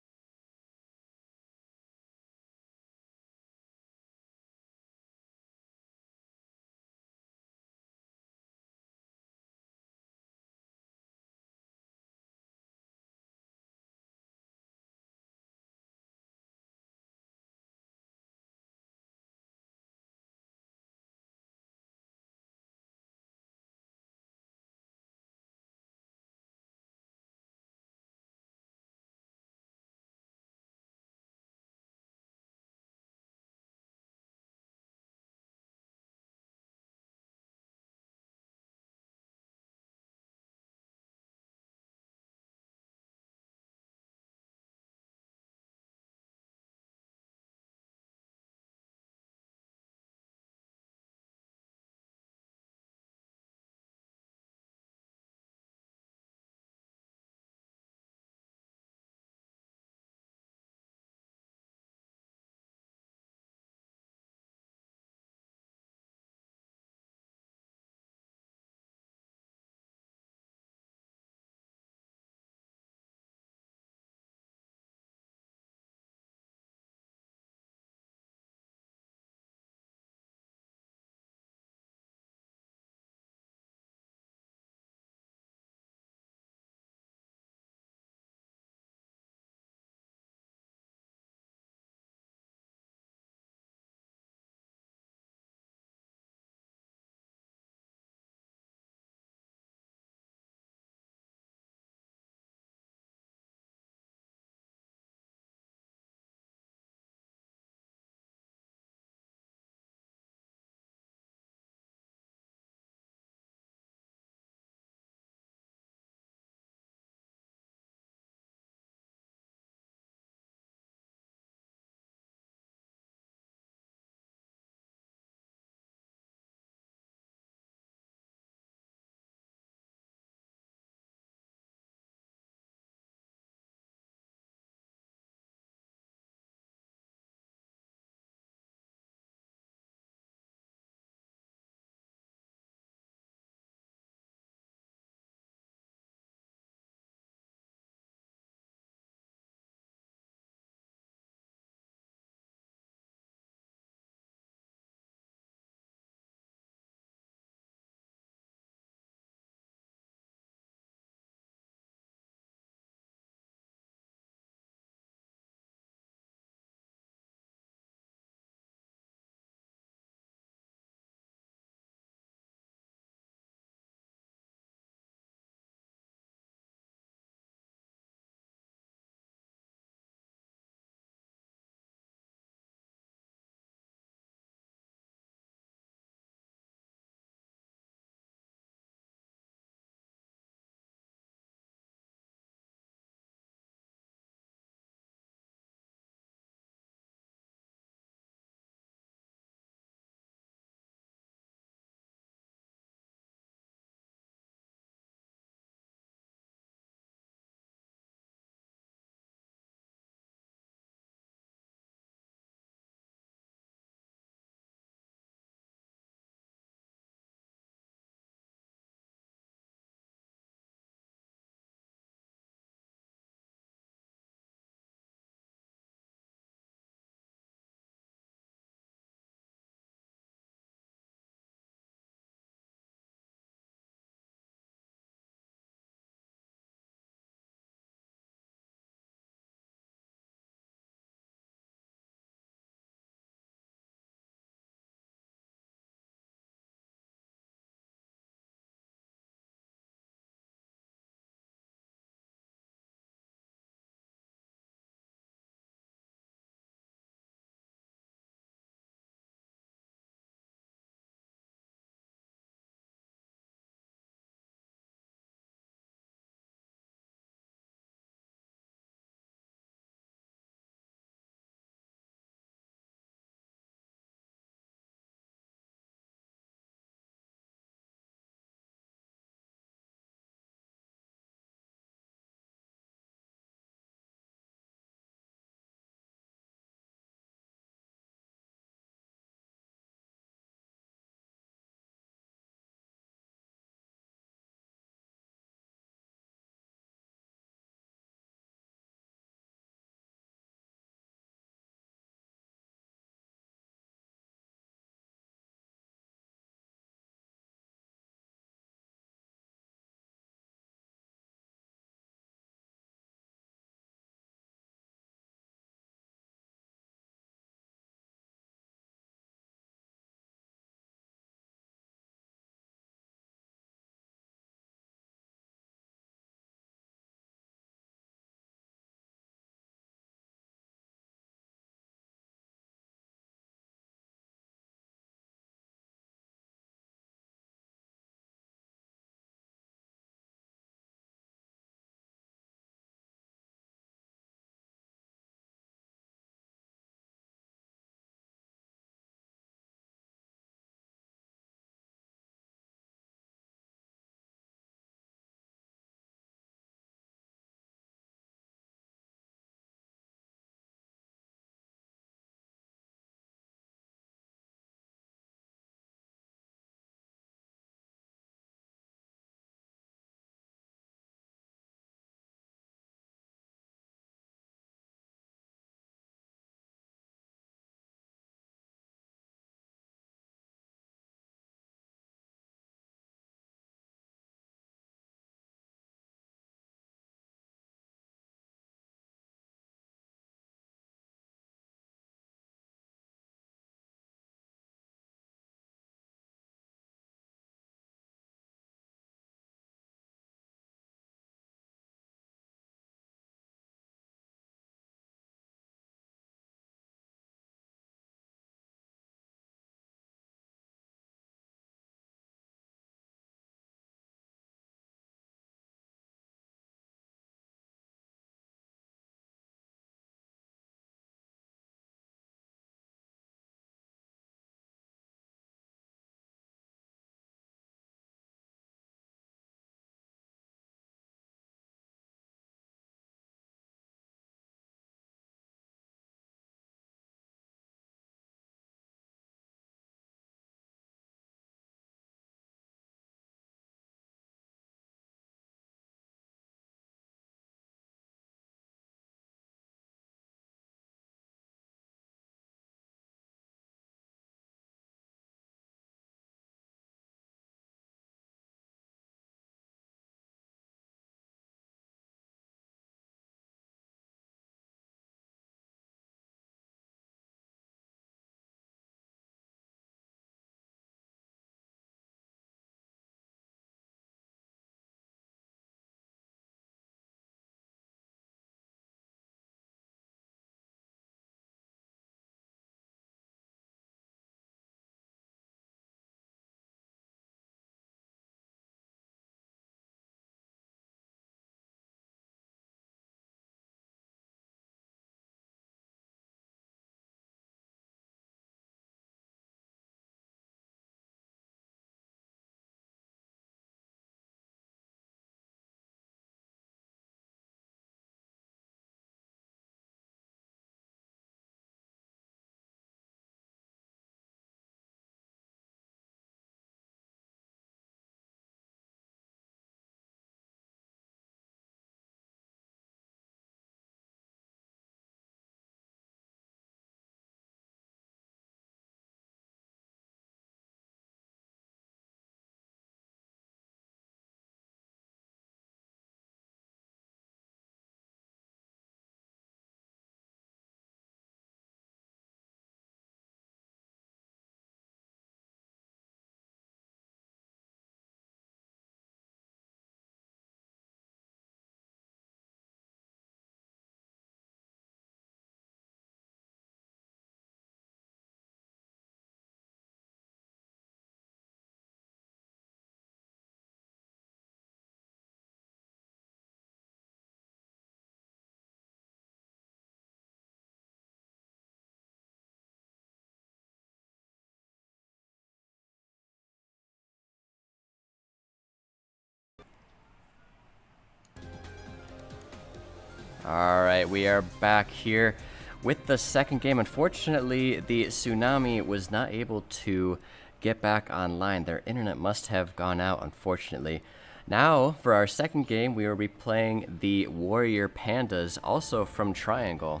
C: All right, we are back here with the second game. Unfortunately, the Tsunami was not able to get back online. Their internet must have gone out, unfortunately. Now, for our second game, we will be playing the Warrior Pandas, also from Triangle.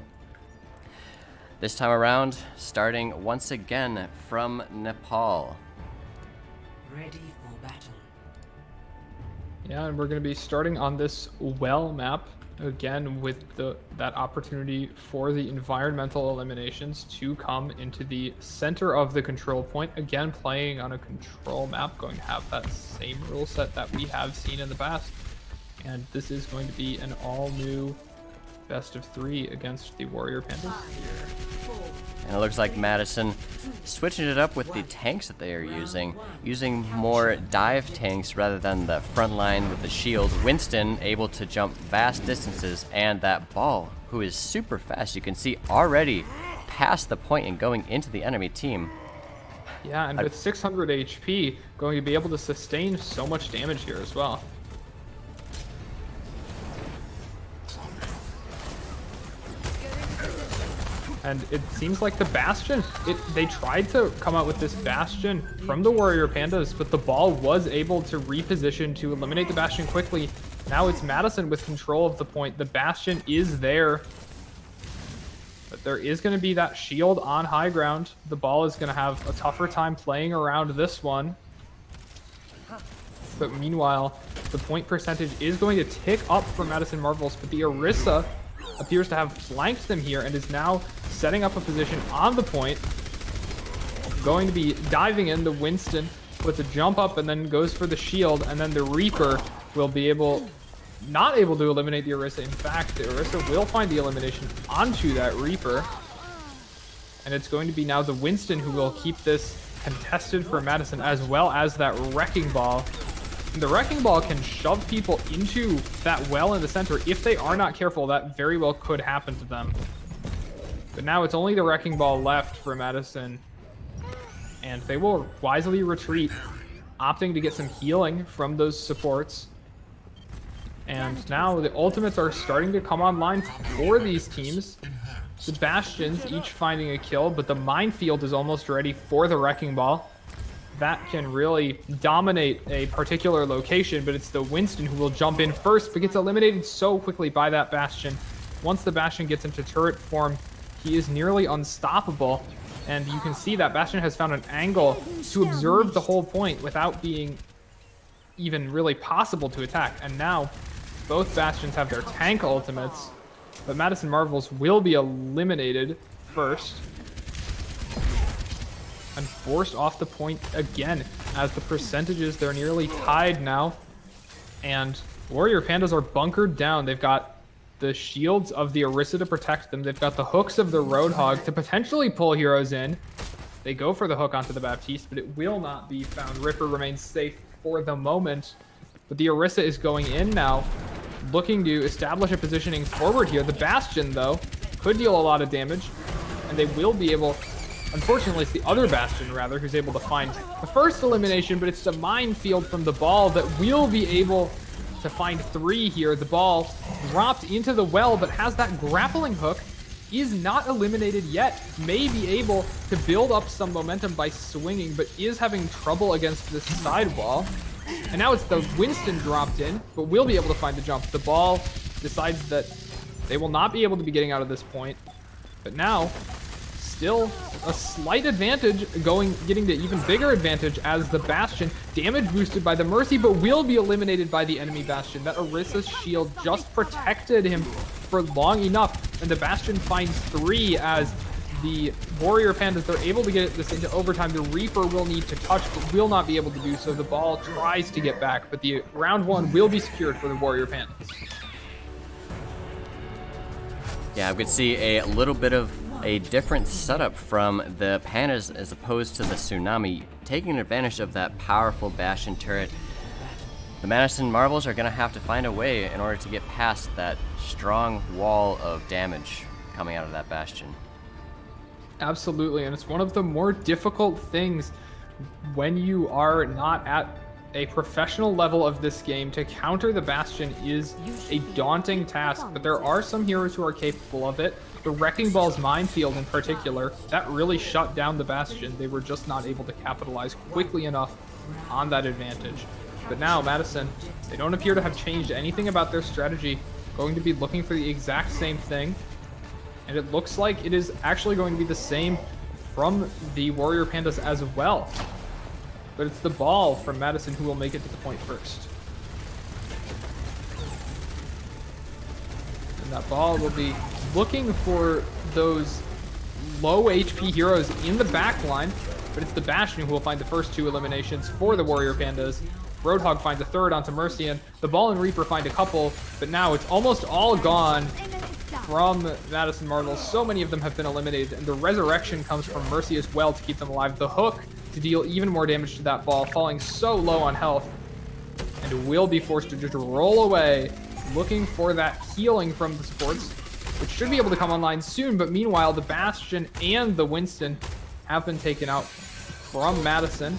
C: This time around, starting once again from Nepal.
J: Ready for battle.
D: Yeah, and we're going to be starting on this well map, again with that opportunity for the environmental eliminations to come into the center of the control point. Again, playing on a control map, going to have that same rule set that we have seen in the past. And this is going to be an all-new best of 3 against the Warrior Pandas.
C: And it looks like Madison switching it up with the tanks that they are using more dive tanks rather than the front line with the shield. Winston able to jump vast distances, and that ball, who is super fast, you can see already past the point and going into the enemy team.
D: Yeah, and with 600 HP, going to be able to sustain so much damage here as well. And it seems like the Bastion, they tried to come out with this Bastion from the Warrior Pandas, but the ball was able to reposition to eliminate the Bastion quickly. Now it's Madison with control of the point. The Bastion is there, but there is going to be that shield on high ground. The ball is going to have a tougher time playing around this one. But meanwhile, the point percentage is going to tick up for Madison Marvels, but the Orisa appears to have flanked them here and is now setting up a position on the point. Going to be diving in. The Winston with a jump up and then goes for the shield, and then the Reaper will be not able to eliminate the Orisa. In fact, the Orisa will find the elimination onto that Reaper. And it's going to be now the Winston who will keep this contested for Madison, as well as that Wrecking Ball. And the Wrecking Ball can shove people into that well in the center. If they are not careful, that very well could happen to them. But now it's only the Wrecking Ball left for Madison. And they will wisely retreat, opting to get some healing from those supports. And now the ultimates are starting to come online for these teams. The Bastions each finding a kill, but the Minefield is almost ready for the Wrecking Ball. That can really dominate a particular location, but it's the Winston who will jump in first, but gets eliminated so quickly by that Bastion. Once the Bastion gets into turret form, he is nearly unstoppable, and you can see that Bastion has found an angle to observe the whole point without being even really possible to attack. And now, both Bastions have their tank ultimates, but Madison Marvels will be eliminated first and forced off the point again, as the percentages, they're nearly tied now. And Warrior Pandas are bunkered down. They've got the shields of the Orisa to protect them. They've got the hooks of the Roadhog to potentially pull heroes in. They go for the hook onto the Baptiste, but it will not be found. Ripper remains safe for the moment, but the Orisa is going in now, looking to establish a positioning forward here. The Bastion, though, could deal a lot of damage, and they will be able... Unfortunately, it's the other Bastion, rather, who's able to find the first elimination, but it's the Minefield from the ball that will be able to find 3 here. The ball dropped into the well, but has that grappling hook, is not eliminated yet, may be able to build up some momentum by swinging, but is having trouble against this side wall. And now it's the Winston dropped in, but will be able to find the jump. The ball decides that they will not be able to be getting out of this point, but now still a slight advantage, getting to even bigger advantage as the Bastion, damage boosted by the Mercy, but will be eliminated by the enemy Bastion. That Orisa's shield just protected him for long enough, and the Bastion finds 3 as the Warrior Pandas, they're able to get this into overtime. The Reaper will need to touch, but will not be able to do so. The ball tries to get back, but the round 1 will be secured for the Warrior Pandas.
C: Yeah, we could see a little bit of a different setup from the Pandas as opposed to the Tsunami, taking advantage of that powerful Bastion turret. The Madison Marvels are going to have to find a way in order to get past that strong wall of damage coming out of that Bastion.
D: Absolutely, and it's one of the more difficult things when you are not at a professional level of this game, to counter the Bastion is a daunting task, but there are some heroes who are capable of it. The Wrecking Ball's Minefield in particular, that really shut down the Bastion. They were just not able to capitalize quickly enough on that advantage. But now, Madison, they don't appear to have changed anything about their strategy. Going to be looking for the exact same thing. And it looks like it is actually going to be the same from the Warrior Pandas as well. But it's the ball from Madison who will make it to the point first. And that ball will be looking for those low HP heroes in the back line, but it's the Bastion who will find the first 2 eliminations for the Warrior Pandas. Roadhog finds a third onto Mercian. The Ball and Reaper find a couple, but now it's almost all gone from Madison Marvels. So many of them have been eliminated, and the Resurrection comes from Mercy as well to keep them alive. The Hook to deal even more damage to that ball, falling so low on health, and will be forced to just roll away, looking for that healing from the supports, which should be able to come online soon. But meanwhile, the Bastion and the Winston have been taken out from Madison,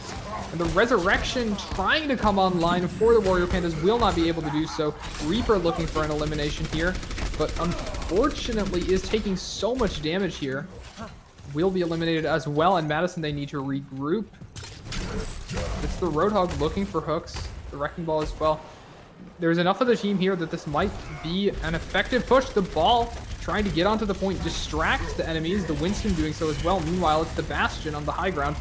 D: and the Resurrection trying to come online for the Warrior Pandas will not be able to do so. Reaper looking for an elimination here, but unfortunately is taking so much damage here. Will be eliminated as well, and Madison, they need to regroup. It's the Roadhog looking for hooks, the Wrecking Ball as well. There's enough of the team here that this might be an effective push. The Ball trying to get onto the point distracts the enemies, the Winston doing so as well. Meanwhile, it's the Bastion on the high ground,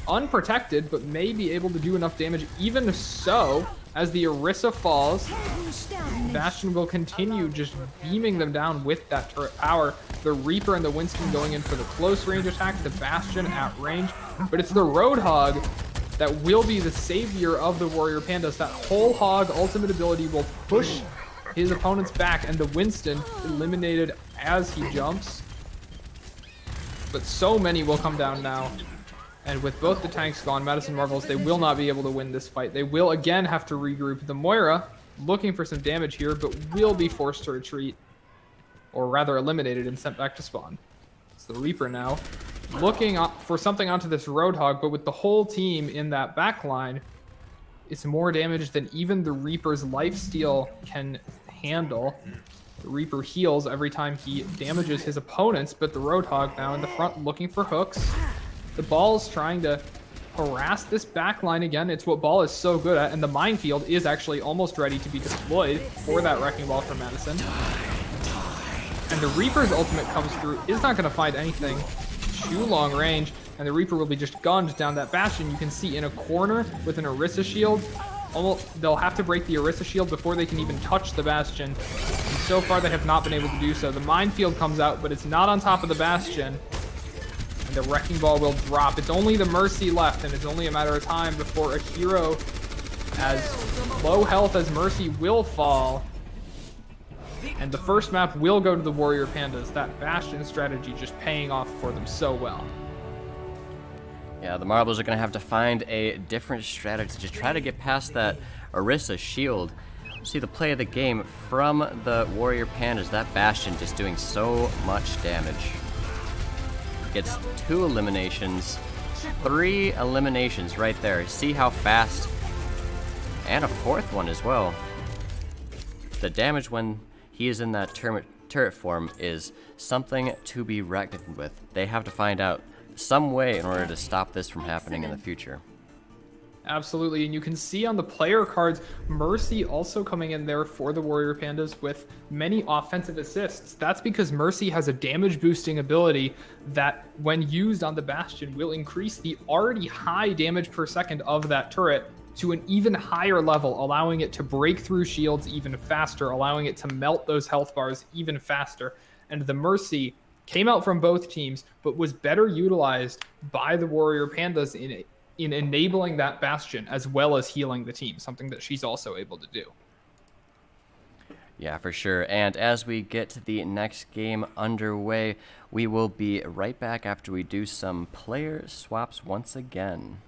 D: unprotected, but may be able to do enough damage. Even so, as the Orisa falls, Bastion will continue just beaming them down with that turret power. The Reaper and the Winston going in for the close range attack, the Bastion at range, but it's the Roadhog that will be the savior of the Warrior Pandas. That whole hog ultimate ability will push his opponents back, and the Winston eliminated as he jumps. But so many will come down now. And with both the tanks gone, Madison Marvels, they will not be able to win this fight. They will again have to regroup. The Moira looking for some damage here, but will be forced to retreat. Or rather eliminated and sent back to spawn. It's the Reaper now, looking for something onto this Roadhog, but with the whole team in that back line, it's more damage than even the Reaper's lifesteal can handle. The Reaper heals every time he damages his opponents, but the Roadhog now in the front looking for hooks. The Ball's trying to harass this back line again. It's what Ball is so good at, and the Minefield is actually almost ready to be deployed for that Wrecking Ball from Madison. And the Reaper's ultimate comes through, is not going to find anything too long range, and the Reaper will be just gunned down that Bastion. You can see in a corner with an Orisa shield. They'll have to break the Orisa shield before they can even touch the Bastion. And so far they have not been able to do so. The Minefield comes out, but it's not on top of the Bastion. And the Wrecking Ball will drop. It's only the Mercy left, and it's only a matter of time before a hero as low health as Mercy will fall. And the first map will go to the Warrior Pandas. That Bastion strategy just paying off for them so well.
C: Yeah, the Marvels are going to have to find a different strategy to try to get past that Orisa shield. See the play of the game from the Warrior Pandas. That Bastion just doing so much damage. Gets 2 eliminations, 3 eliminations right there. See how fast, and a 4th one as well. The damage when he is in that turret form is something to be reckoned with. They have to find out some way in order to stop this from happening in the future.
D: Absolutely, and you can see on the player cards, Mercy also coming in there for the Warrior Pandas with many offensive assists. That's because Mercy has a damage boosting ability that, when used on the Bastion, will increase the already high damage per second of that turret to an even higher level, allowing it to break through shields even faster, allowing it to melt those health bars even faster. And the Mercy came out from both teams, but was better utilized by the Warrior Pandas in enabling that Bastion as well as healing the team, something that she's also able to do.
C: Yeah, for sure. And as we get the next game underway, we will be right back after we do some player swaps once again.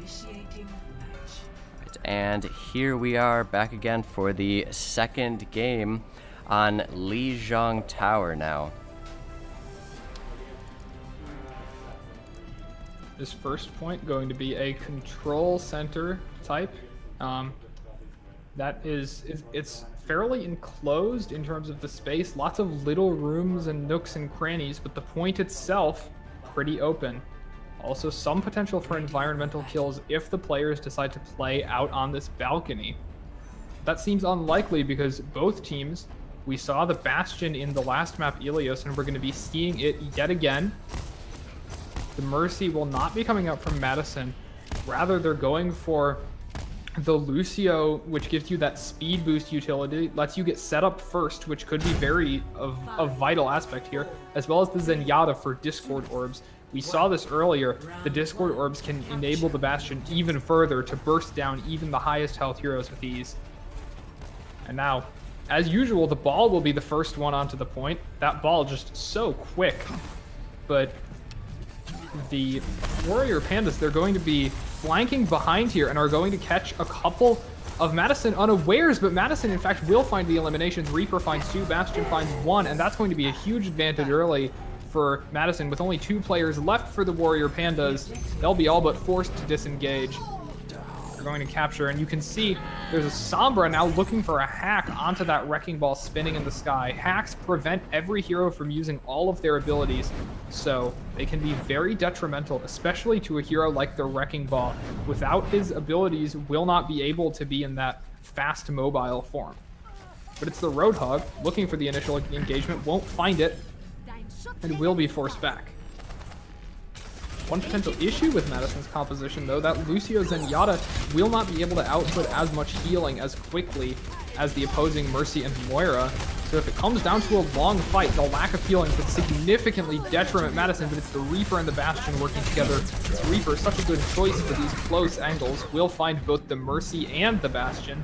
J: Initiating match.
C: Right, and here we are back again for the second game on Lijiang Tower now.
D: This first point going to be a control center type. That it's fairly enclosed in terms of the space. Lots of little rooms and nooks and crannies, but the point itself pretty open. Also some potential for environmental kills if the players decide to play out on this balcony. That seems unlikely because both teams, we saw the Bastion in the last map Ilios, and we're going to be seeing it yet again. The Mercy will not be coming out from Madison. Rather, they're going for the Lucio, which gives you that speed boost utility, lets you get set up first, which could be very a vital aspect here, as well as the Zenyatta for Discord Orbs. We saw this earlier. The Discord Orbs can enable the Bastion even further to burst down even the highest health heroes with ease. And now, as usual, the ball will be the first one onto the point. That ball just so quick, but the Warrior Pandas, they're going to be flanking behind here and are going to catch a couple of Madison unawares, but Madison in fact will find the eliminations. Reaper finds 2, Bastion finds 1, and that's going to be a huge advantage early for Madison. With only 2 players left for the Warrior Pandas, they'll be all but forced to disengage. They're going to capture, and you can see there's a Sombra now looking for a hack onto that Wrecking Ball spinning in the sky. Hacks prevent every hero from using all of their abilities, so they can be very detrimental, especially to a hero like the Wrecking Ball. Without his abilities, will not be able to be in that fast mobile form. But it's the Roadhog looking for the initial engagement, won't find it, and will be forced back. One potential issue with Madison's composition, though, that Lucio Zenyatta will not be able to output as much healing as quickly as the opposing Mercy and Moira. So if it comes down to a long fight, the lack of healing could significantly detriment Madison, but it's the Reaper and the Bastion working together. Reaper, such a good choice for these close angles, will find both the Mercy and the Bastion.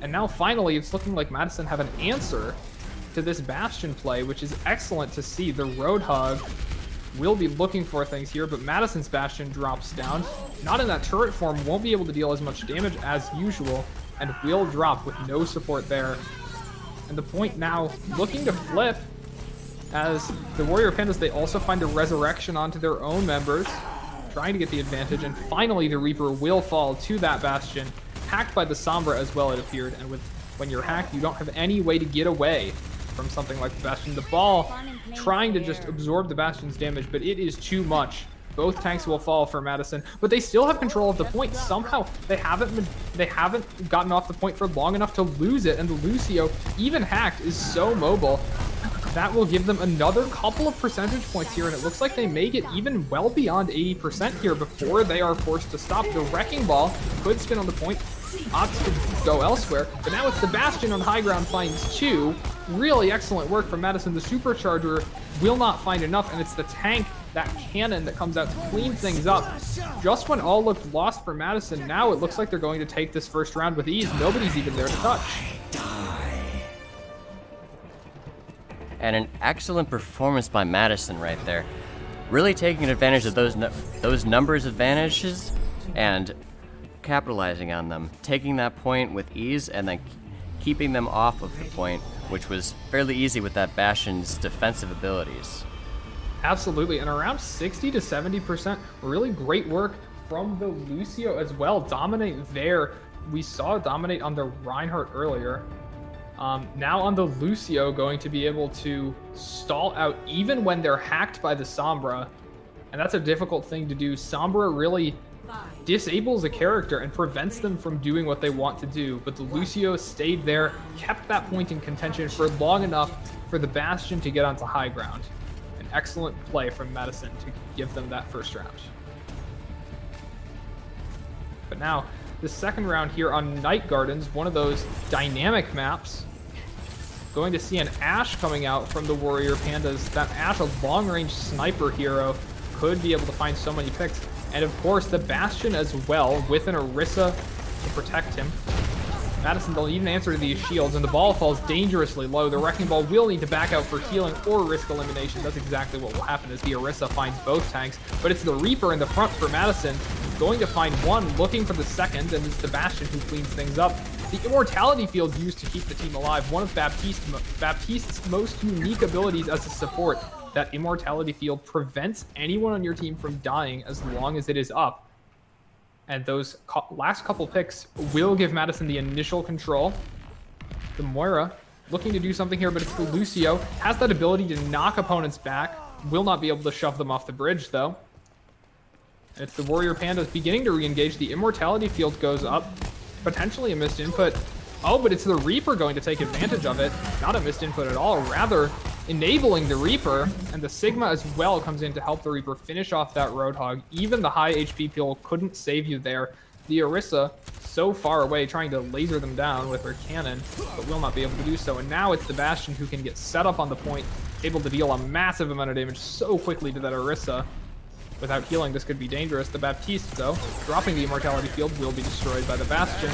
D: And now finally, it's looking like Madison have an answer to this Bastion play, which is excellent to see. The Roadhog will be looking for things here, but Madison's Bastion drops down. Not in that turret form, won't be able to deal as much damage as usual, and will drop with no support there. And the point now looking to flip, as the Warrior Pandas, they also find a resurrection onto their own members, trying to get the advantage, and finally the Reaper will fall to that Bastion, hacked by the Sombra as well, it appeared, and when you're hacked, you don't have any way to get away from something like the Bastion. The ball trying to just absorb the Bastion's damage, but it is too much. Both tanks will fall for Madison, but they still have control of the point. Somehow they haven't gotten off the point for long enough to lose it, and the Lucio, even hacked, is so mobile. That will give them another couple of percentage points here, and it looks like they may get even well beyond 80% here before they are forced to stop. The Wrecking Ball could spin on the point, opts to go elsewhere, but now it's the Bastion on high ground finds 2. Really excellent work from Madison. The Supercharger will not find enough, and it's the tank, that cannon, that comes out to clean things up. Just when all looked lost for Madison, now it looks like they're going to take this first round with ease. Nobody's even there to touch.
C: And an excellent performance by Madison right there. Really taking advantage of those numbers advantages and capitalizing on them. Taking that point with ease and then keeping them off of the point, which was fairly easy with that Bastion's defensive abilities.
D: Absolutely, and around 60 to 70%, really great work from the Lucio as well. Dominate there. We saw dominate on the Reinhardt earlier. Now on the Lucio, going to be able to stall out even when they're hacked by the Sombra, and that's a difficult thing to do. Sombra really disables a character and prevents them from doing what they want to do, but the Lucio stayed there, kept that point in contention for long enough for the Bastion to get onto high ground. An excellent play from Madison to give them that first round. But now, the second round here on Night Gardens, one of those dynamic maps. Going to see an Ashe coming out from the Warrior Pandas. That Ashe, a long-range sniper hero, could be able to find so many picks. And of course, the Bastion as well, with an Orisa to protect him. Madison, they'll need an answer to these shields, and the ball falls dangerously low. The Wrecking Ball will need to back out for healing or risk elimination. That's exactly what will happen as the Orisa finds both tanks. But it's the Reaper in the front for Madison. going to find one, looking for the second, and it's the Bastion who cleans things up. The Immortality Field used to keep the team alive. One of Baptiste's most unique abilities as a support. That Immortality Field prevents anyone on your team from dying as long as it is up. And those last couple picks will give Madison the initial control. The Moira looking to do something here, but it's the Lucio. Has that ability to knock opponents back. Will not be able to shove them off the bridge, though. And it's the Warrior Pandas beginning to re-engage. The Immortality Field goes up. Potentially a missed input. Oh, but it's the Reaper going to take advantage of it. Not a missed input at all, rather enabling the Reaper. And the Sigma as well comes in to help the Reaper finish off that Roadhog. Even the high HP peel couldn't save you there. The Orisa so far away, trying to laser them down with her cannon, but will not be able to do so. And now it's the Bastion who can get set up on the point, able to deal a massive amount of damage so quickly to that Orisa. Without healing, this could be dangerous. The Baptiste, though, dropping the Immortality Field, will be destroyed by the Bastion.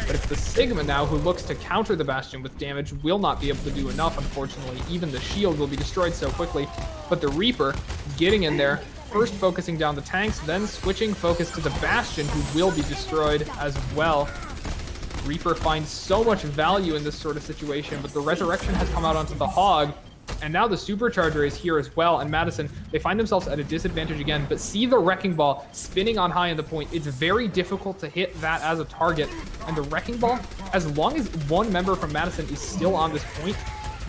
D: But it's the Sigma now who looks to counter the Bastion with damage. Will not be able to do enough, unfortunately. Even the shield will be destroyed so quickly. But the Reaper getting in there, first focusing down the tanks, then switching focus to the Bastion, who will be destroyed as well. Reaper finds so much value in this sort of situation, but the Resurrection has come out onto the Hog. And now the Supercharger is here as well, and Madison, they find themselves at a disadvantage again, but see the Wrecking Ball spinning on high in the point. It's very difficult to hit that as a target, and the Wrecking Ball, as long as one member from Madison is still on this point,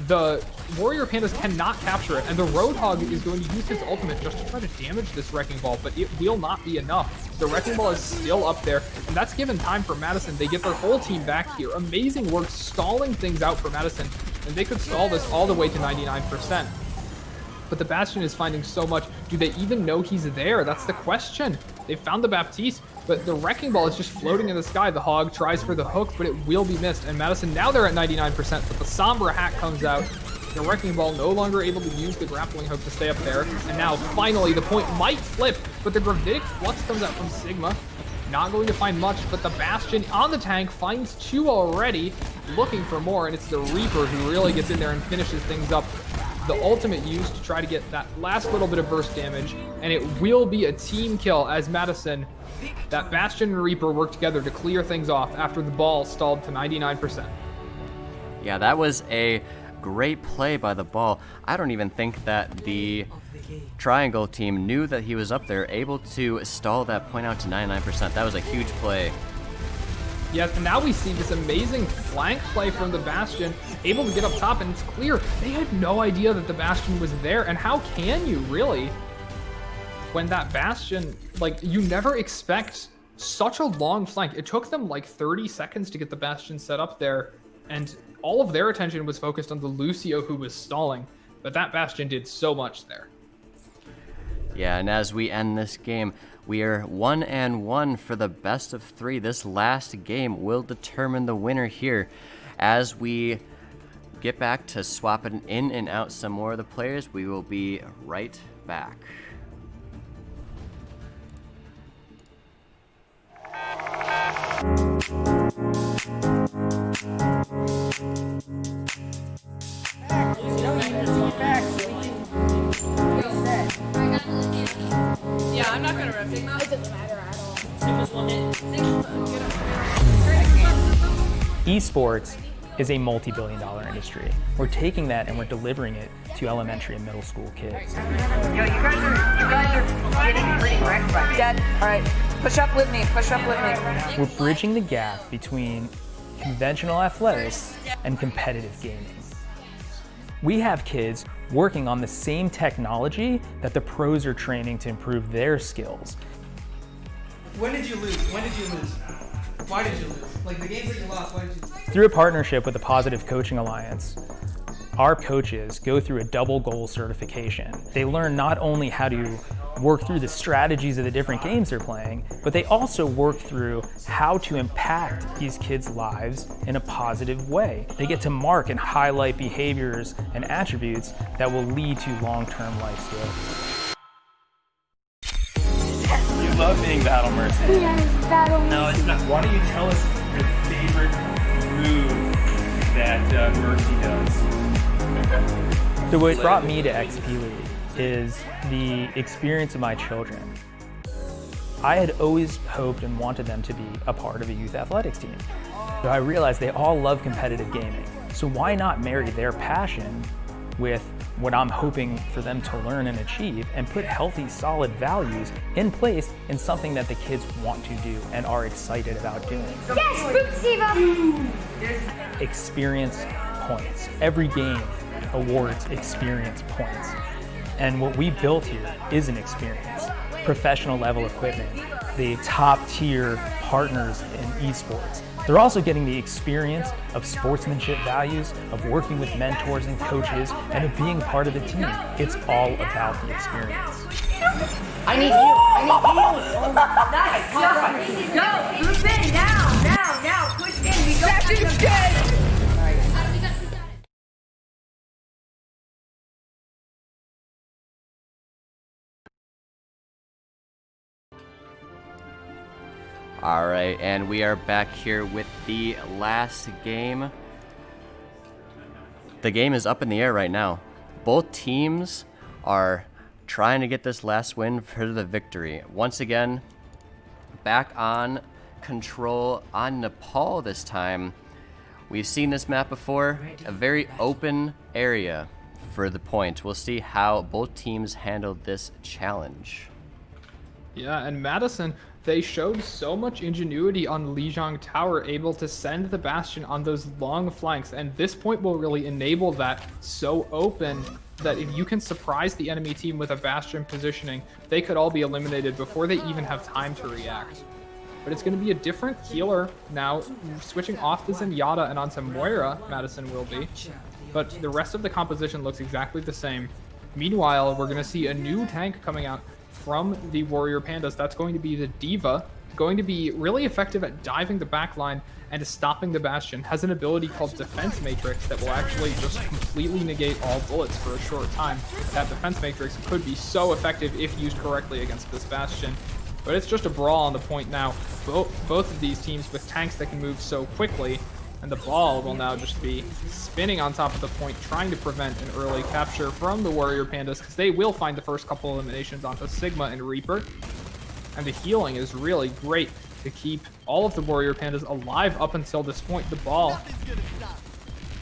D: the Warrior Pandas cannot capture it, and the Roadhog is going to use his ultimate just to try to damage this Wrecking Ball, but it will not be enough. The Wrecking Ball is still up there, and that's given time for Madison. They get their whole team back here. Amazing work stalling things out for Madison, and they could stall this all the way to 99%. But the Bastion is finding so much. Do they even know he's there? That's the question. They found the Baptiste, but the Wrecking Ball is just floating in the sky. The Hog tries for the hook, but it will be missed. And Madison, now they're at 99%, but the Sombra hack comes out. The Wrecking Ball no longer able to use the grappling hook to stay up there. And now, finally, the point might flip, but the Gravitic Flux comes out from Sigma. Not going to find much, but the Bastion on the tank finds two already, looking for more, and it's the Reaper who really gets in there and finishes things up. The ultimate used to try to get that last little bit of burst damage, and it will be a team kill as Madison, that Bastion and Reaper work together to clear things off after the ball stalled to 99%.
C: Yeah, that was a great play by the ball. I don't even think that the Triangle team knew that he was up there, able to stall that point out to 99%. That was a huge play.
D: Yes, and now we see this amazing flank play from the Bastion, able to get up top, and it's clear they had no idea that the Bastion was there. And how can you really, when that Bastion, like, you never expect such a long flank. It took them like 30 seconds to get the Bastion set up there, and all of their attention was focused on the Lucio who was stalling, but that Bastion did so much there.
C: Yeah, and as we end this game, we are 1-1 for the best of 3. This last game will determine the winner here. As we get back to swapping in and out some more of the players, we will be right back.
E: Yeah, I'm not gonna rip it. It doesn't matter at all.
F: Esports is a multi-billion-dollar industry. We're taking that and we're delivering it to elementary and middle school kids.
G: Yo, you guys are getting pretty wrecked right now. Dad, all right, push up with me, push up with me.
F: We're bridging the gap between conventional athletics and competitive gaming. We have kids working on the same technology that the pros are training to improve their skills.
H: When did you lose? When did you lose? Why did you lose? Like the games that you lost, why did you lose?
F: Through a partnership with the Positive Coaching Alliance, our coaches go through a double goal certification. They learn not only how to work through the strategies of the different games they're playing, but they also work through how to impact these kids' lives in a positive way. They get to mark and highlight behaviors and attributes that will lead to long-term life skills.
I: You love being Battle Mercy.
G: Yes, battle.
I: No, it's not. Why don't you tell us your favorite move that Mercy does?
F: So what brought me to XP League is the experience of my children. I had always hoped and wanted them to be a part of a youth athletics team. So I realized they all love competitive gaming. So why not marry their passion with what I'm hoping for them to learn and achieve, and put healthy, solid values in place in something that the kids want to do and are excited about doing.
G: Yes, Boop
F: Experience points. Every game awards experience points. And what we built here is an experience. Professional level equipment, the top tier partners in esports. They're also getting the experience of sportsmanship values, of working with mentors and coaches, and of being part of the team. It's all about the experience.
G: I need you. Nice. Go. Group in now. Push in. We go.
C: All right, and we are back here with the last game. The game is up in the air right now. Both teams are trying to get this last win for the victory. Once again, back on control on Nepal this time. We've seen this map before, a very open area for the point. We'll see how both teams handle this challenge.
D: Yeah, and Madison, they showed so much ingenuity on Lijiang Tower, able to send the Bastion on those long flanks, and this point will really enable that so open that if you can surprise the enemy team with a Bastion positioning, they could all be eliminated before they even have time to react. But it's going to be a different healer now, switching off to Zenyatta and onto Moira, Madison will be. But the rest of the composition looks exactly the same. Meanwhile, we're going to see a new tank coming out from the Warrior Pandas. That's going to be the Diva, going to be really effective at diving the backline and stopping the Bastion. Has an ability called Defense Matrix that will actually just completely negate all bullets for a short time. That Defense Matrix could be so effective if used correctly against this Bastion. But it's just a brawl on the point now. Both of these teams with tanks that can move so quickly, and the ball will now just be spinning on top of the point, trying to prevent an early capture from the Warrior Pandas, because they will find the first couple eliminations onto Sigma and Reaper. And the healing is really great to keep all of the Warrior Pandas alive up until this point. The ball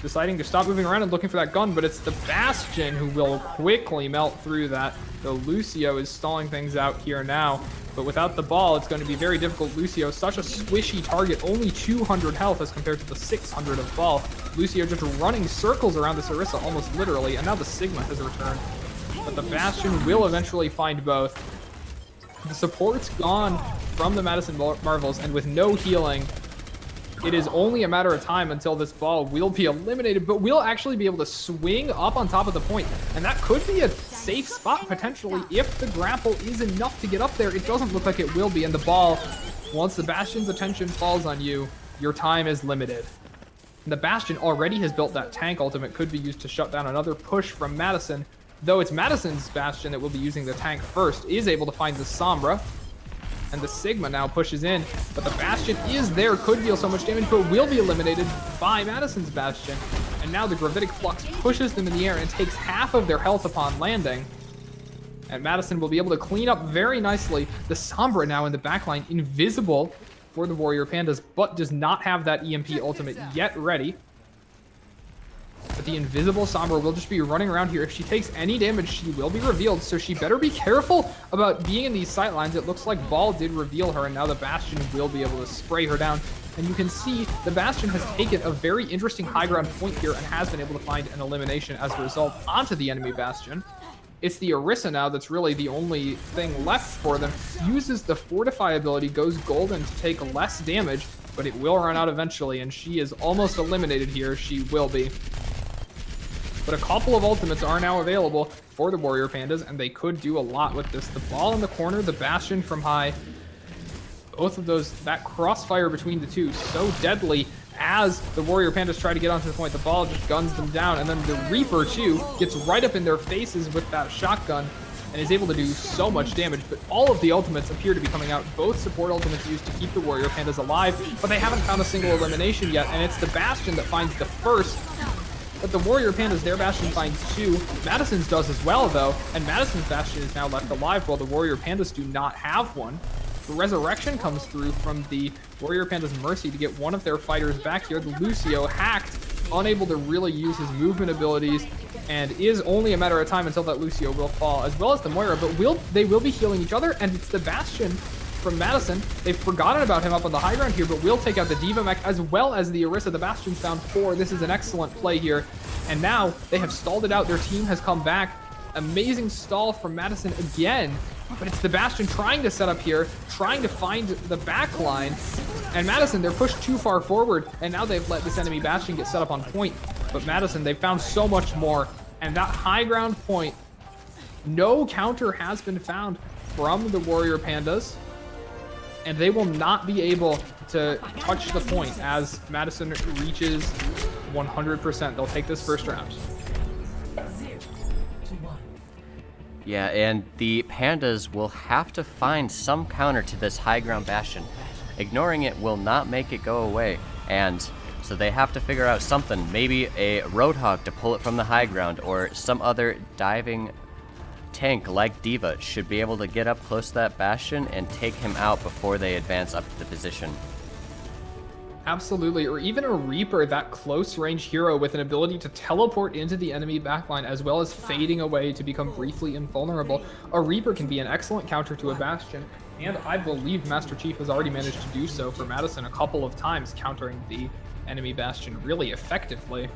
D: deciding to stop moving around and looking for that gun, but it's the Bastion who will quickly melt through that. The Lucio is stalling things out here now, but without the ball, it's going to be very difficult. Lucio, such a squishy target, only 200 health as compared to the 600 of ball. Lucio just running circles around this Orisa, almost literally, and now the Sigma has returned. But the Bastion will eventually find both. The support's gone from the Madison Marvels, and with no healing, it is only a matter of time until this ball will be eliminated, but we'll actually be able to swing up on top of the point, and that could be a safe spot potentially if the grapple is enough to get up there. It doesn't look like it will be, and the ball, once the Bastion's attention falls on you, your time is limited. And the Bastion already has built that tank ultimate, could be used to shut down another push from Madison, though it's Madison's Bastion that will be using the tank first, is able to find the Sombra. And the Sigma now pushes in, but the Bastion is there, could deal so much damage, but will be eliminated by Madison's Bastion. And now the Gravitic Flux pushes them in the air and takes half of their health upon landing. And Madison will be able to clean up very nicely. The Sombra now in the backline, invisible for the Warrior Pandas, but does not have that EMP ultimate yet ready. But the invisible Sombra will just be running around here. If she takes any damage, she will be revealed, so she better be careful about being in these sight lines. It looks like Ball did reveal her, and now the Bastion will be able to spray her down. And you can see the Bastion has taken a very interesting high ground point here and has been able to find an elimination as a result onto the enemy Bastion. It's the Orisa now that's really the only thing left for them. Uses the Fortify ability, goes golden to take less damage, but it will run out eventually, and she is almost eliminated here. She will be. But a couple of ultimates are now available for the Warrior Pandas, and they could do a lot with this. The ball in the corner, the Bastion from high, both of those, that crossfire between the two, so deadly as the Warrior Pandas try to get onto the point. The ball just guns them down, and then the Reaper, too, gets right up in their faces with that shotgun and is able to do so much damage. But all of the ultimates appear to be coming out. Both support ultimates used to keep the Warrior Pandas alive, but they haven't found a single elimination yet, and it's the Bastion that finds the first. But the Warrior Pandas, their Bastion finds two. Madison's does as well, though, and Madison's Bastion is now left alive while the Warrior Pandas do not have one. The resurrection comes through from the Warrior Pandas Mercy to get one of their fighters back here. The Lucio hacked, unable to really use his movement abilities, and is only a matter of time until that Lucio will fall, as well as the Moira, but they will be healing each other, and it's the Bastion from Madison. They've forgotten about him up on the high ground here, but will take out the Diva mech as well as the Orisa. The Bastion's found 4. This is an excellent play here, and now they have stalled it out. Their team has come back. Amazing stall from Madison again, but it's the Bastion trying to set up here, trying to find the back line, and Madison, they're pushed too far forward, and now they've let this enemy Bastion get set up on point. But Madison, they've found so much more, and that high ground point, no counter has been found from the Warrior Pandas, and they will not be able to touch the point as Madison reaches 100%. They'll take this first round.
C: Yeah, and the Pandas will have to find some counter to this high ground Bastion. Ignoring it will not make it go away, and so they have to figure out something, maybe a Roadhog to pull it from the high ground, or some other diving tank like Diva should be able to get up close to that Bastion and take him out before they advance up to the position.
D: Absolutely, or even a Reaper, that close-range hero with an ability to teleport into the enemy backline as well as fading away to become briefly invulnerable. A Reaper can be an excellent counter to a Bastion, and I believe Master Chief has already managed to do so for Madison a couple of times, countering the enemy Bastion really effectively.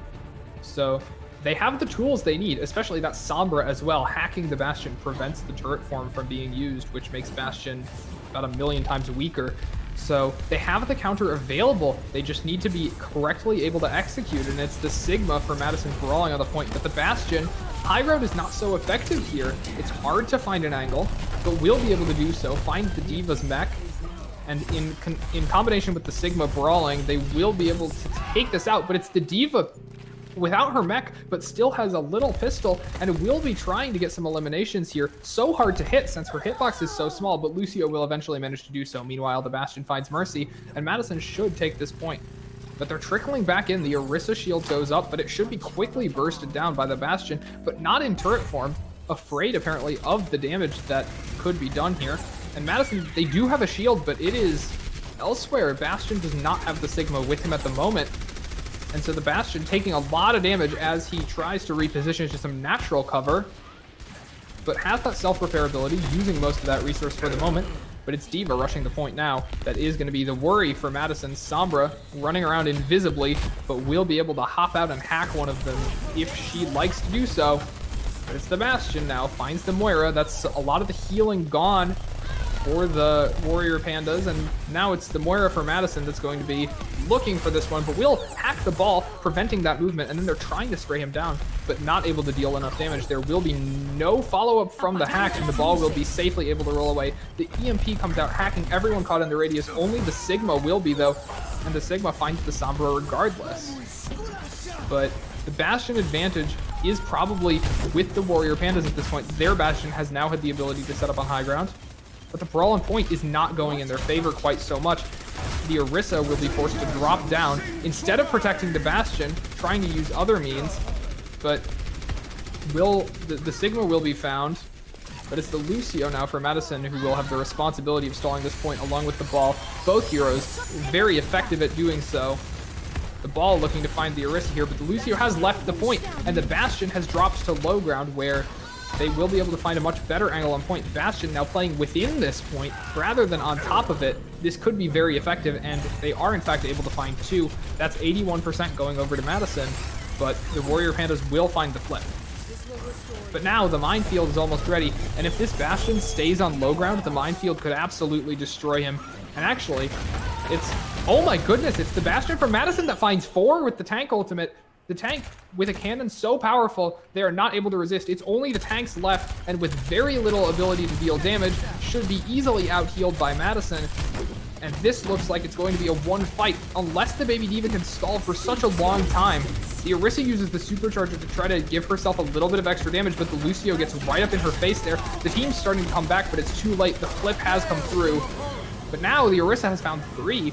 D: So they have the tools they need, especially that Sombra as well. Hacking the Bastion prevents the turret form from being used, which makes Bastion about 1,000,000 times weaker. So they have the counter available. They just need to be correctly able to execute, and it's the Sigma for Madison brawling on the point. But the Bastion, high ground is not so effective here. It's hard to find an angle, but we'll be able to do so. Find the Diva's mech, and in combination with the Sigma brawling, they will be able to take this out. But it's the Diva without her mech, but still has a little pistol, and will be trying to get some eliminations here. So hard to hit since her hitbox is so small, but Lucio will eventually manage to do so. Meanwhile, the Bastion finds Mercy, and Madison should take this point. But they're trickling back in. The Orisa shield goes up, but it should be quickly bursted down by the Bastion, but not in turret form. Afraid, apparently, of the damage that could be done here. And Madison, they do have a shield, but it is elsewhere. Bastion does not have the Sigma with him at the moment. And so the Bastion taking a lot of damage as he tries to reposition to some natural cover, but has that self-repair ability, using most of that resource for the moment. But it's Diva rushing the point now. That is going to be the worry for Madison. Sombra running around invisibly, but will be able to hop out and hack one of them if she likes to do so. But it's the Bastion now, finds the Moira. That's a lot of the healing gone for the Warrior Pandas, and now it's the Moira for Madison that's going to be looking for this one, but will hack the ball, preventing that movement, and then they're trying to spray him down, but not able to deal enough damage. There will be no follow-up from the hack, and the ball will be safely able to roll away. The EMP comes out, hacking everyone caught in the radius. Only the Sigma will be, though, and the Sigma finds the Sombra regardless. But the Bastion advantage is probably with the Warrior Pandas at this point. Their Bastion has now had the ability to set up on high ground, but the brawl on point is not going in their favor quite so much. The Orisa will be forced to drop down instead of protecting the Bastion, trying to use other means, but the Sigma will be found. But it's the Lucio now for Madison who will have the responsibility of stalling this point along with the ball. Both heroes very effective at doing so. The ball looking to find the Orisa here, but the Lucio has left the point, and the Bastion has dropped to low ground where they will be able to find a much better angle on point. Bastion now playing within this point rather than on top of it. This could be very effective, and they are in fact able to find 2. That's 81% going over to Madison, but the Warrior Pandas will find the flip. But now the minefield is almost ready, and if this Bastion stays on low ground, the minefield could absolutely destroy him. And actually, oh my goodness, it's the Bastion from Madison that finds 4 with the tank ultimate. The tank, with a cannon so powerful, they are not able to resist. It's only the tanks left, and with very little ability to deal damage, should be easily out-healed by Madison. And this looks like it's going to be a one fight, unless the Baby Diva can stall for such a long time. The Orisa uses the supercharger to try to give herself a little bit of extra damage, but the Lucio gets right up in her face there. The team's starting to come back, but it's too late. The flip has come through. But now the Orisa has found 3.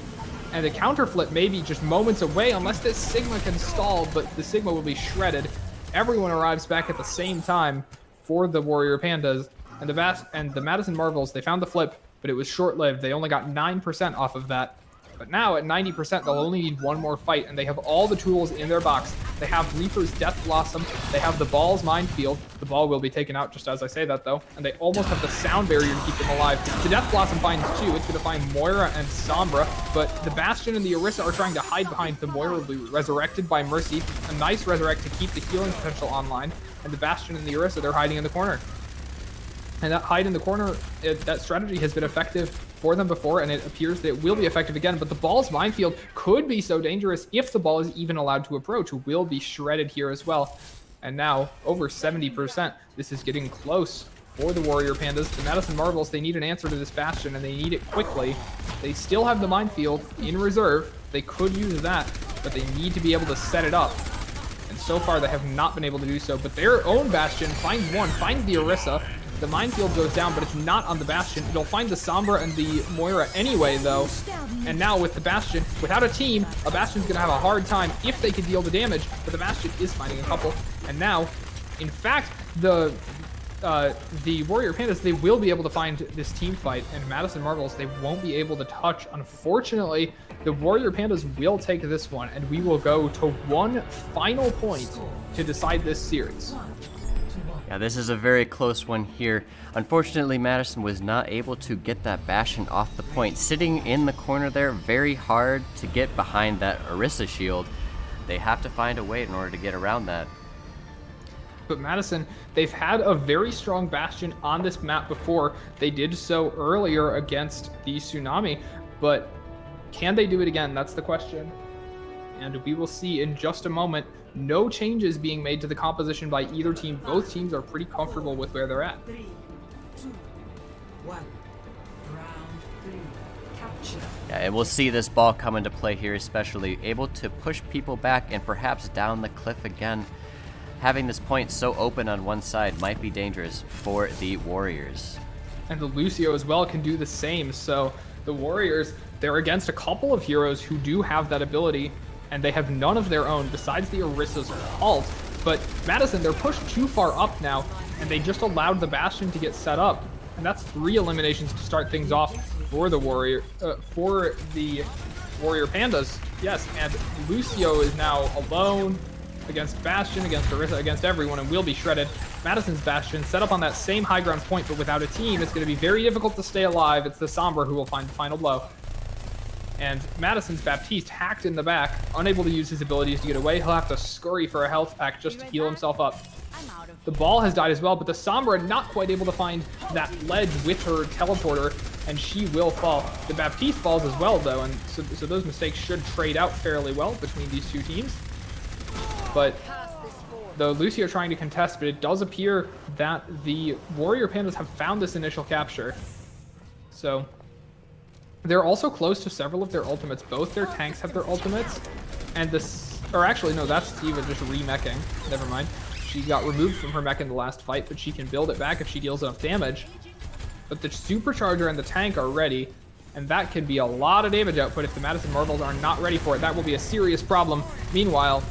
D: And the counter flip may be just moments away unless this Sigma can stall, but the Sigma will be shredded. Everyone arrives back at the same time for the Warrior Pandas. And the Madison Marvels, they found the flip, but but it was short-lived. They only got 9% off of that. But now at 90%, they'll only need one more fight, and they have all the tools in their box. They have Reaper's Death Blossom. They have the Ball's Minefield. The Ball will be taken out just as I say that, though. And they almost have the Sound Barrier to keep them alive. The Death Blossom finds two. It's going to find Moira and Sombra, but the Bastion and the Orisa are trying to hide behind. The Moira will be resurrected by Mercy. A nice resurrect to keep the healing potential online. And the Bastion and the Orisa, they're hiding in the corner. And that hide in the corner, that strategy has been effective for them before, and it appears that it will be effective again. But the Ball's Minefield could be so dangerous if the Ball is even allowed to approach. Will be shredded here as well. And now, over 70%. This is getting close for the Warrior Pandas. The Madison Marvels, they need an answer to this Bastion, and they need it quickly. They still have the Minefield in reserve. They could use that, but they need to be able to set it up. And so far, they have not been able to do so. But their own Bastion finds one, finds the Orisa. The Minefield goes down, but it's not on the Bastion. It'll find the Sombra and the Moira anyway, though. And now with the Bastion, without a team, a Bastion's going to have a hard time if they could deal the damage. But the Bastion is finding a couple. And now, in fact, the Warrior Pandas, they will be able to find this team fight. And Madison Marvels, they won't be able to touch. Unfortunately, the Warrior Pandas will take this one. And we will go to one final point to decide this series.
C: Yeah, this is a very close one here. Unfortunately, Madison was not able to get that Bastion off the point. Sitting in the corner there, very hard to get behind that Orisa shield. They have to find a way in order to get around that.
D: But Madison, they've had a very strong Bastion on this map before. They did so earlier against the Tsunami, but can they do it again? That's the question. And we will see in just a moment. No changes being made to the composition by either team. Both teams are pretty comfortable with where they're at.
J: 3, 2, 1. Round 3. Capture.
C: Yeah, and we'll see this ball come into play here, especially able to push people back and perhaps down the cliff again. Having this point so open on one side might be dangerous for the Warriors.
D: And the Lucio as well can do the same. So the Warriors, they're against a couple of heroes who do have that ability, and they have none of their own besides the Orisa's Halt. But Madison, they're pushed too far up now, and they just allowed the Bastion to get set up. And that's 3 eliminations to start things off for the Warrior Pandas. Yes, and Lucio is now alone against Bastion, against Orisa, against everyone, and will be shredded. Madison's Bastion set up on that same high ground point, but without a team, it's going to be very difficult to stay alive. It's the Sombra who will find the final blow. And Madison's Baptiste hacked in the back, unable to use his abilities to get away. He'll have to scurry for a health pack just to heal himself up. The Ball has died as well, but the Sombra not quite able to find that ledge with her teleporter, and she will fall. The Baptiste falls as well, though, and so those mistakes should trade out fairly well between these two teams. But the Lucio trying to contest, but it does appear that the Warrior Pandas have found this initial capture. So they're also close to several of their ultimates. Both their tanks have their ultimates, and this, or actually no, that's Diva just remeching. Never mind. She got removed from her mech in the last fight, but she can build it back if she deals enough damage. But the Supercharger and the tank are ready, and that could be a lot of damage output if the Madison Marvels are not ready for it. That will be a serious problem. Meanwhile,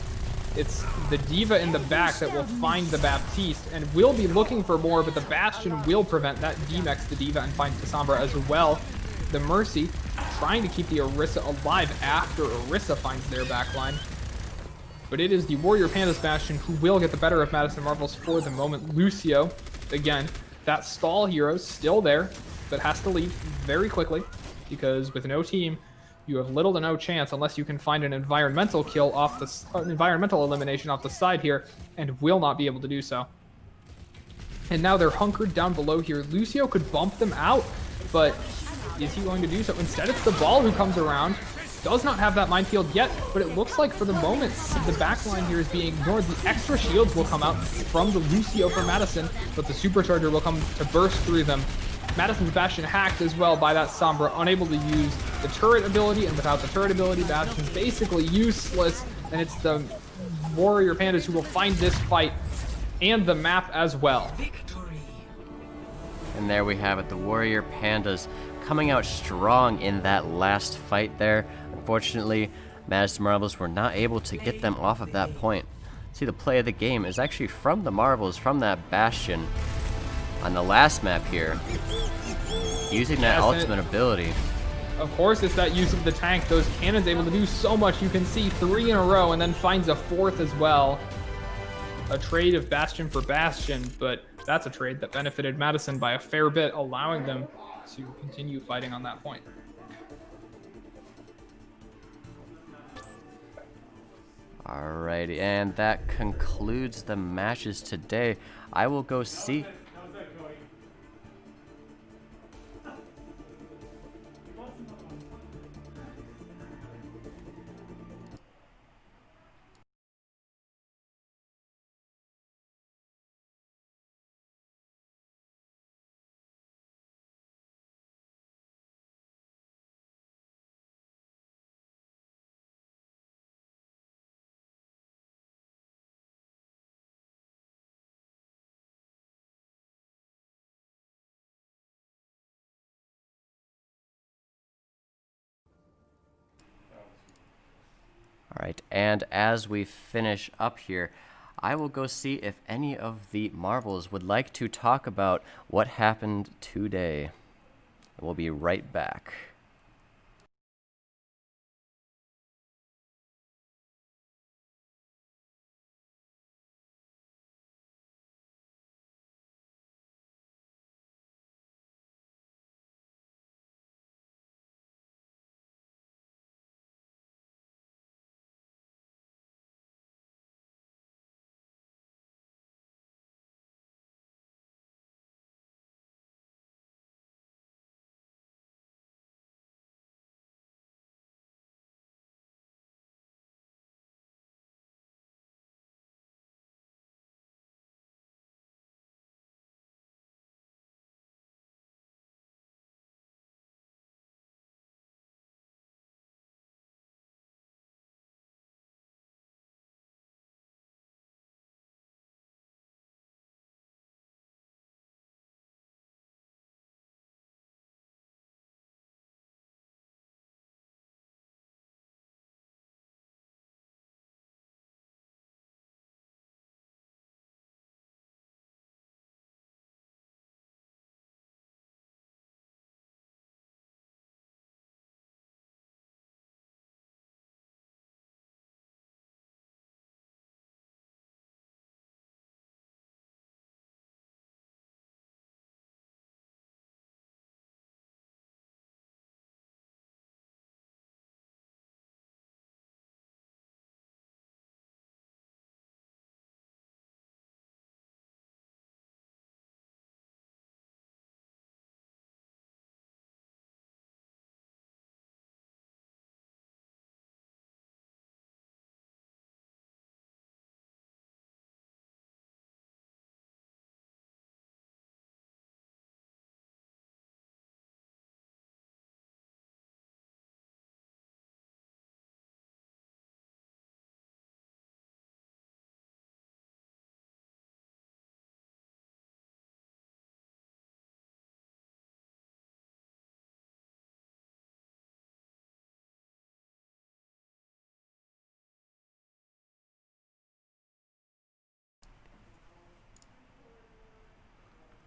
D: it's the Diva in the back that will find the Baptiste, and will be looking for more, but the Bastion will prevent that. Demechs the Diva and finds the Sombra as well. The Mercy trying to keep the Orisa alive after Orisa finds their backline. But it is the Warrior Pandas Bastion who will get the better of Madison Marvels for the moment. Lucio, again, that stall hero still there, but has to leave very quickly, because with no team, you have little to no chance unless you can find an environmental kill off the environmental elimination off the side here, and will not be able to do so. And now they're hunkered down below here. Lucio could bump them out, but is he going to do so? Instead, it's the Ball who comes around. Does not have that minefield yet, but it looks like for the moment, the backline here is being ignored. The extra shields will come out from the Lucio for Madison, but the Supercharger will come to burst through them. Madison's Bastion hacked as well by that Sombra, unable to use the turret ability, and without the turret ability, Bastion's basically useless, and it's the Warrior Pandas who will find this fight and the map as well.
C: And there we have it, the Warrior Pandas coming out strong in that last fight there. Unfortunately, Madison Marvels were not able to get them off of that point. See, the play of the game is actually from the Marvels, from that Bastion. On the last map here, using that
D: Yes,
C: ultimate ability.
D: Of course, it's that use of the tank. Those cannons able to do so much. You can see 3 in a row and then finds a 4th as well. A trade of Bastion for Bastion, but that's a trade that benefited Madison by a fair bit, allowing them to continue fighting on that point.
C: Alrighty, and that concludes the matches today. I will go see. Alright, and as we finish up here, I will go see if any of the Marvels would like to talk about what happened today. We'll be right back.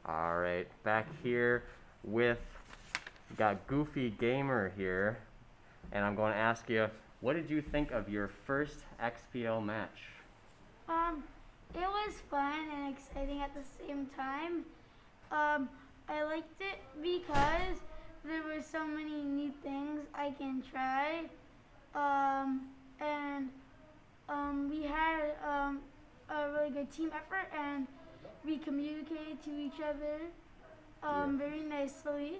C: Alright, back here with, got Goofy Gamer here, and I'm going to ask you, what did you think of your first XPL match?
K: It was fun and exciting at the same time. I liked it because there were so many new things I can try. We had a really good team effort, and we communicated to each other very nicely.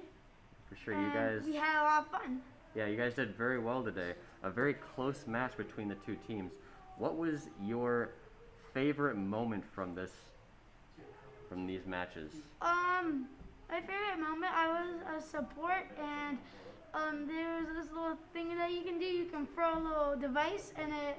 C: For sure, you guys.
K: We had a lot of fun.
C: Yeah, you guys did very well today. A very close match between the two teams. What was your favorite moment from these matches?
K: My favorite moment, I was a support, and there was this little thing that you can do. You can throw a little device, and it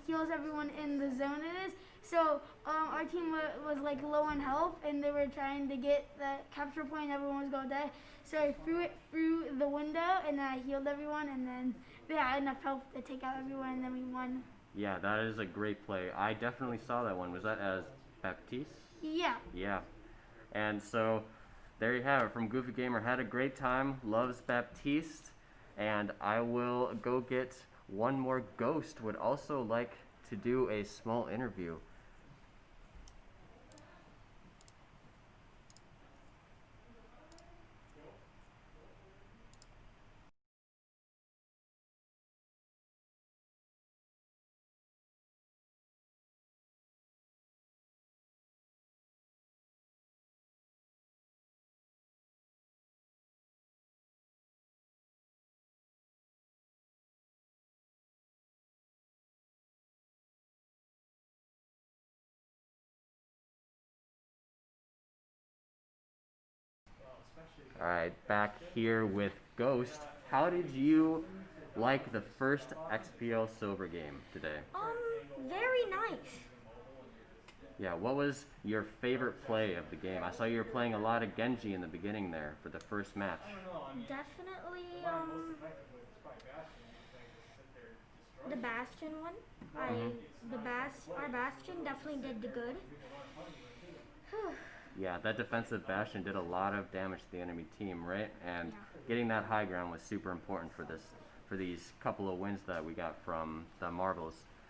K: heals everyone in the zone it is. So our team was like low on health, and they were trying to get the capture point, and everyone was going to die. So I threw it through the window, and then I healed everyone, and then they had enough health to take out everyone, and then we won.
C: Yeah, that is a great play. I definitely saw that one. Was that as Baptiste?
K: Yeah.
C: Yeah. And so there you have it from Goofy Gamer. Had a great time, loves Baptiste, and I will go get one more ghost. Would also like to do a small interview. Alright, back here with Ghost. How did you like the first XPL Silver game today?
K: Very nice.
C: Yeah, what was your favorite play of the game? I saw you were playing a lot of Genji in the beginning there for the first match.
K: Definitely, the Bastion one. Our Bastion definitely did the good.
C: Yeah, that defensive Bastion did a lot of damage to the enemy team, right? And getting that high ground was super important for these couple of wins that we got from the Marvels.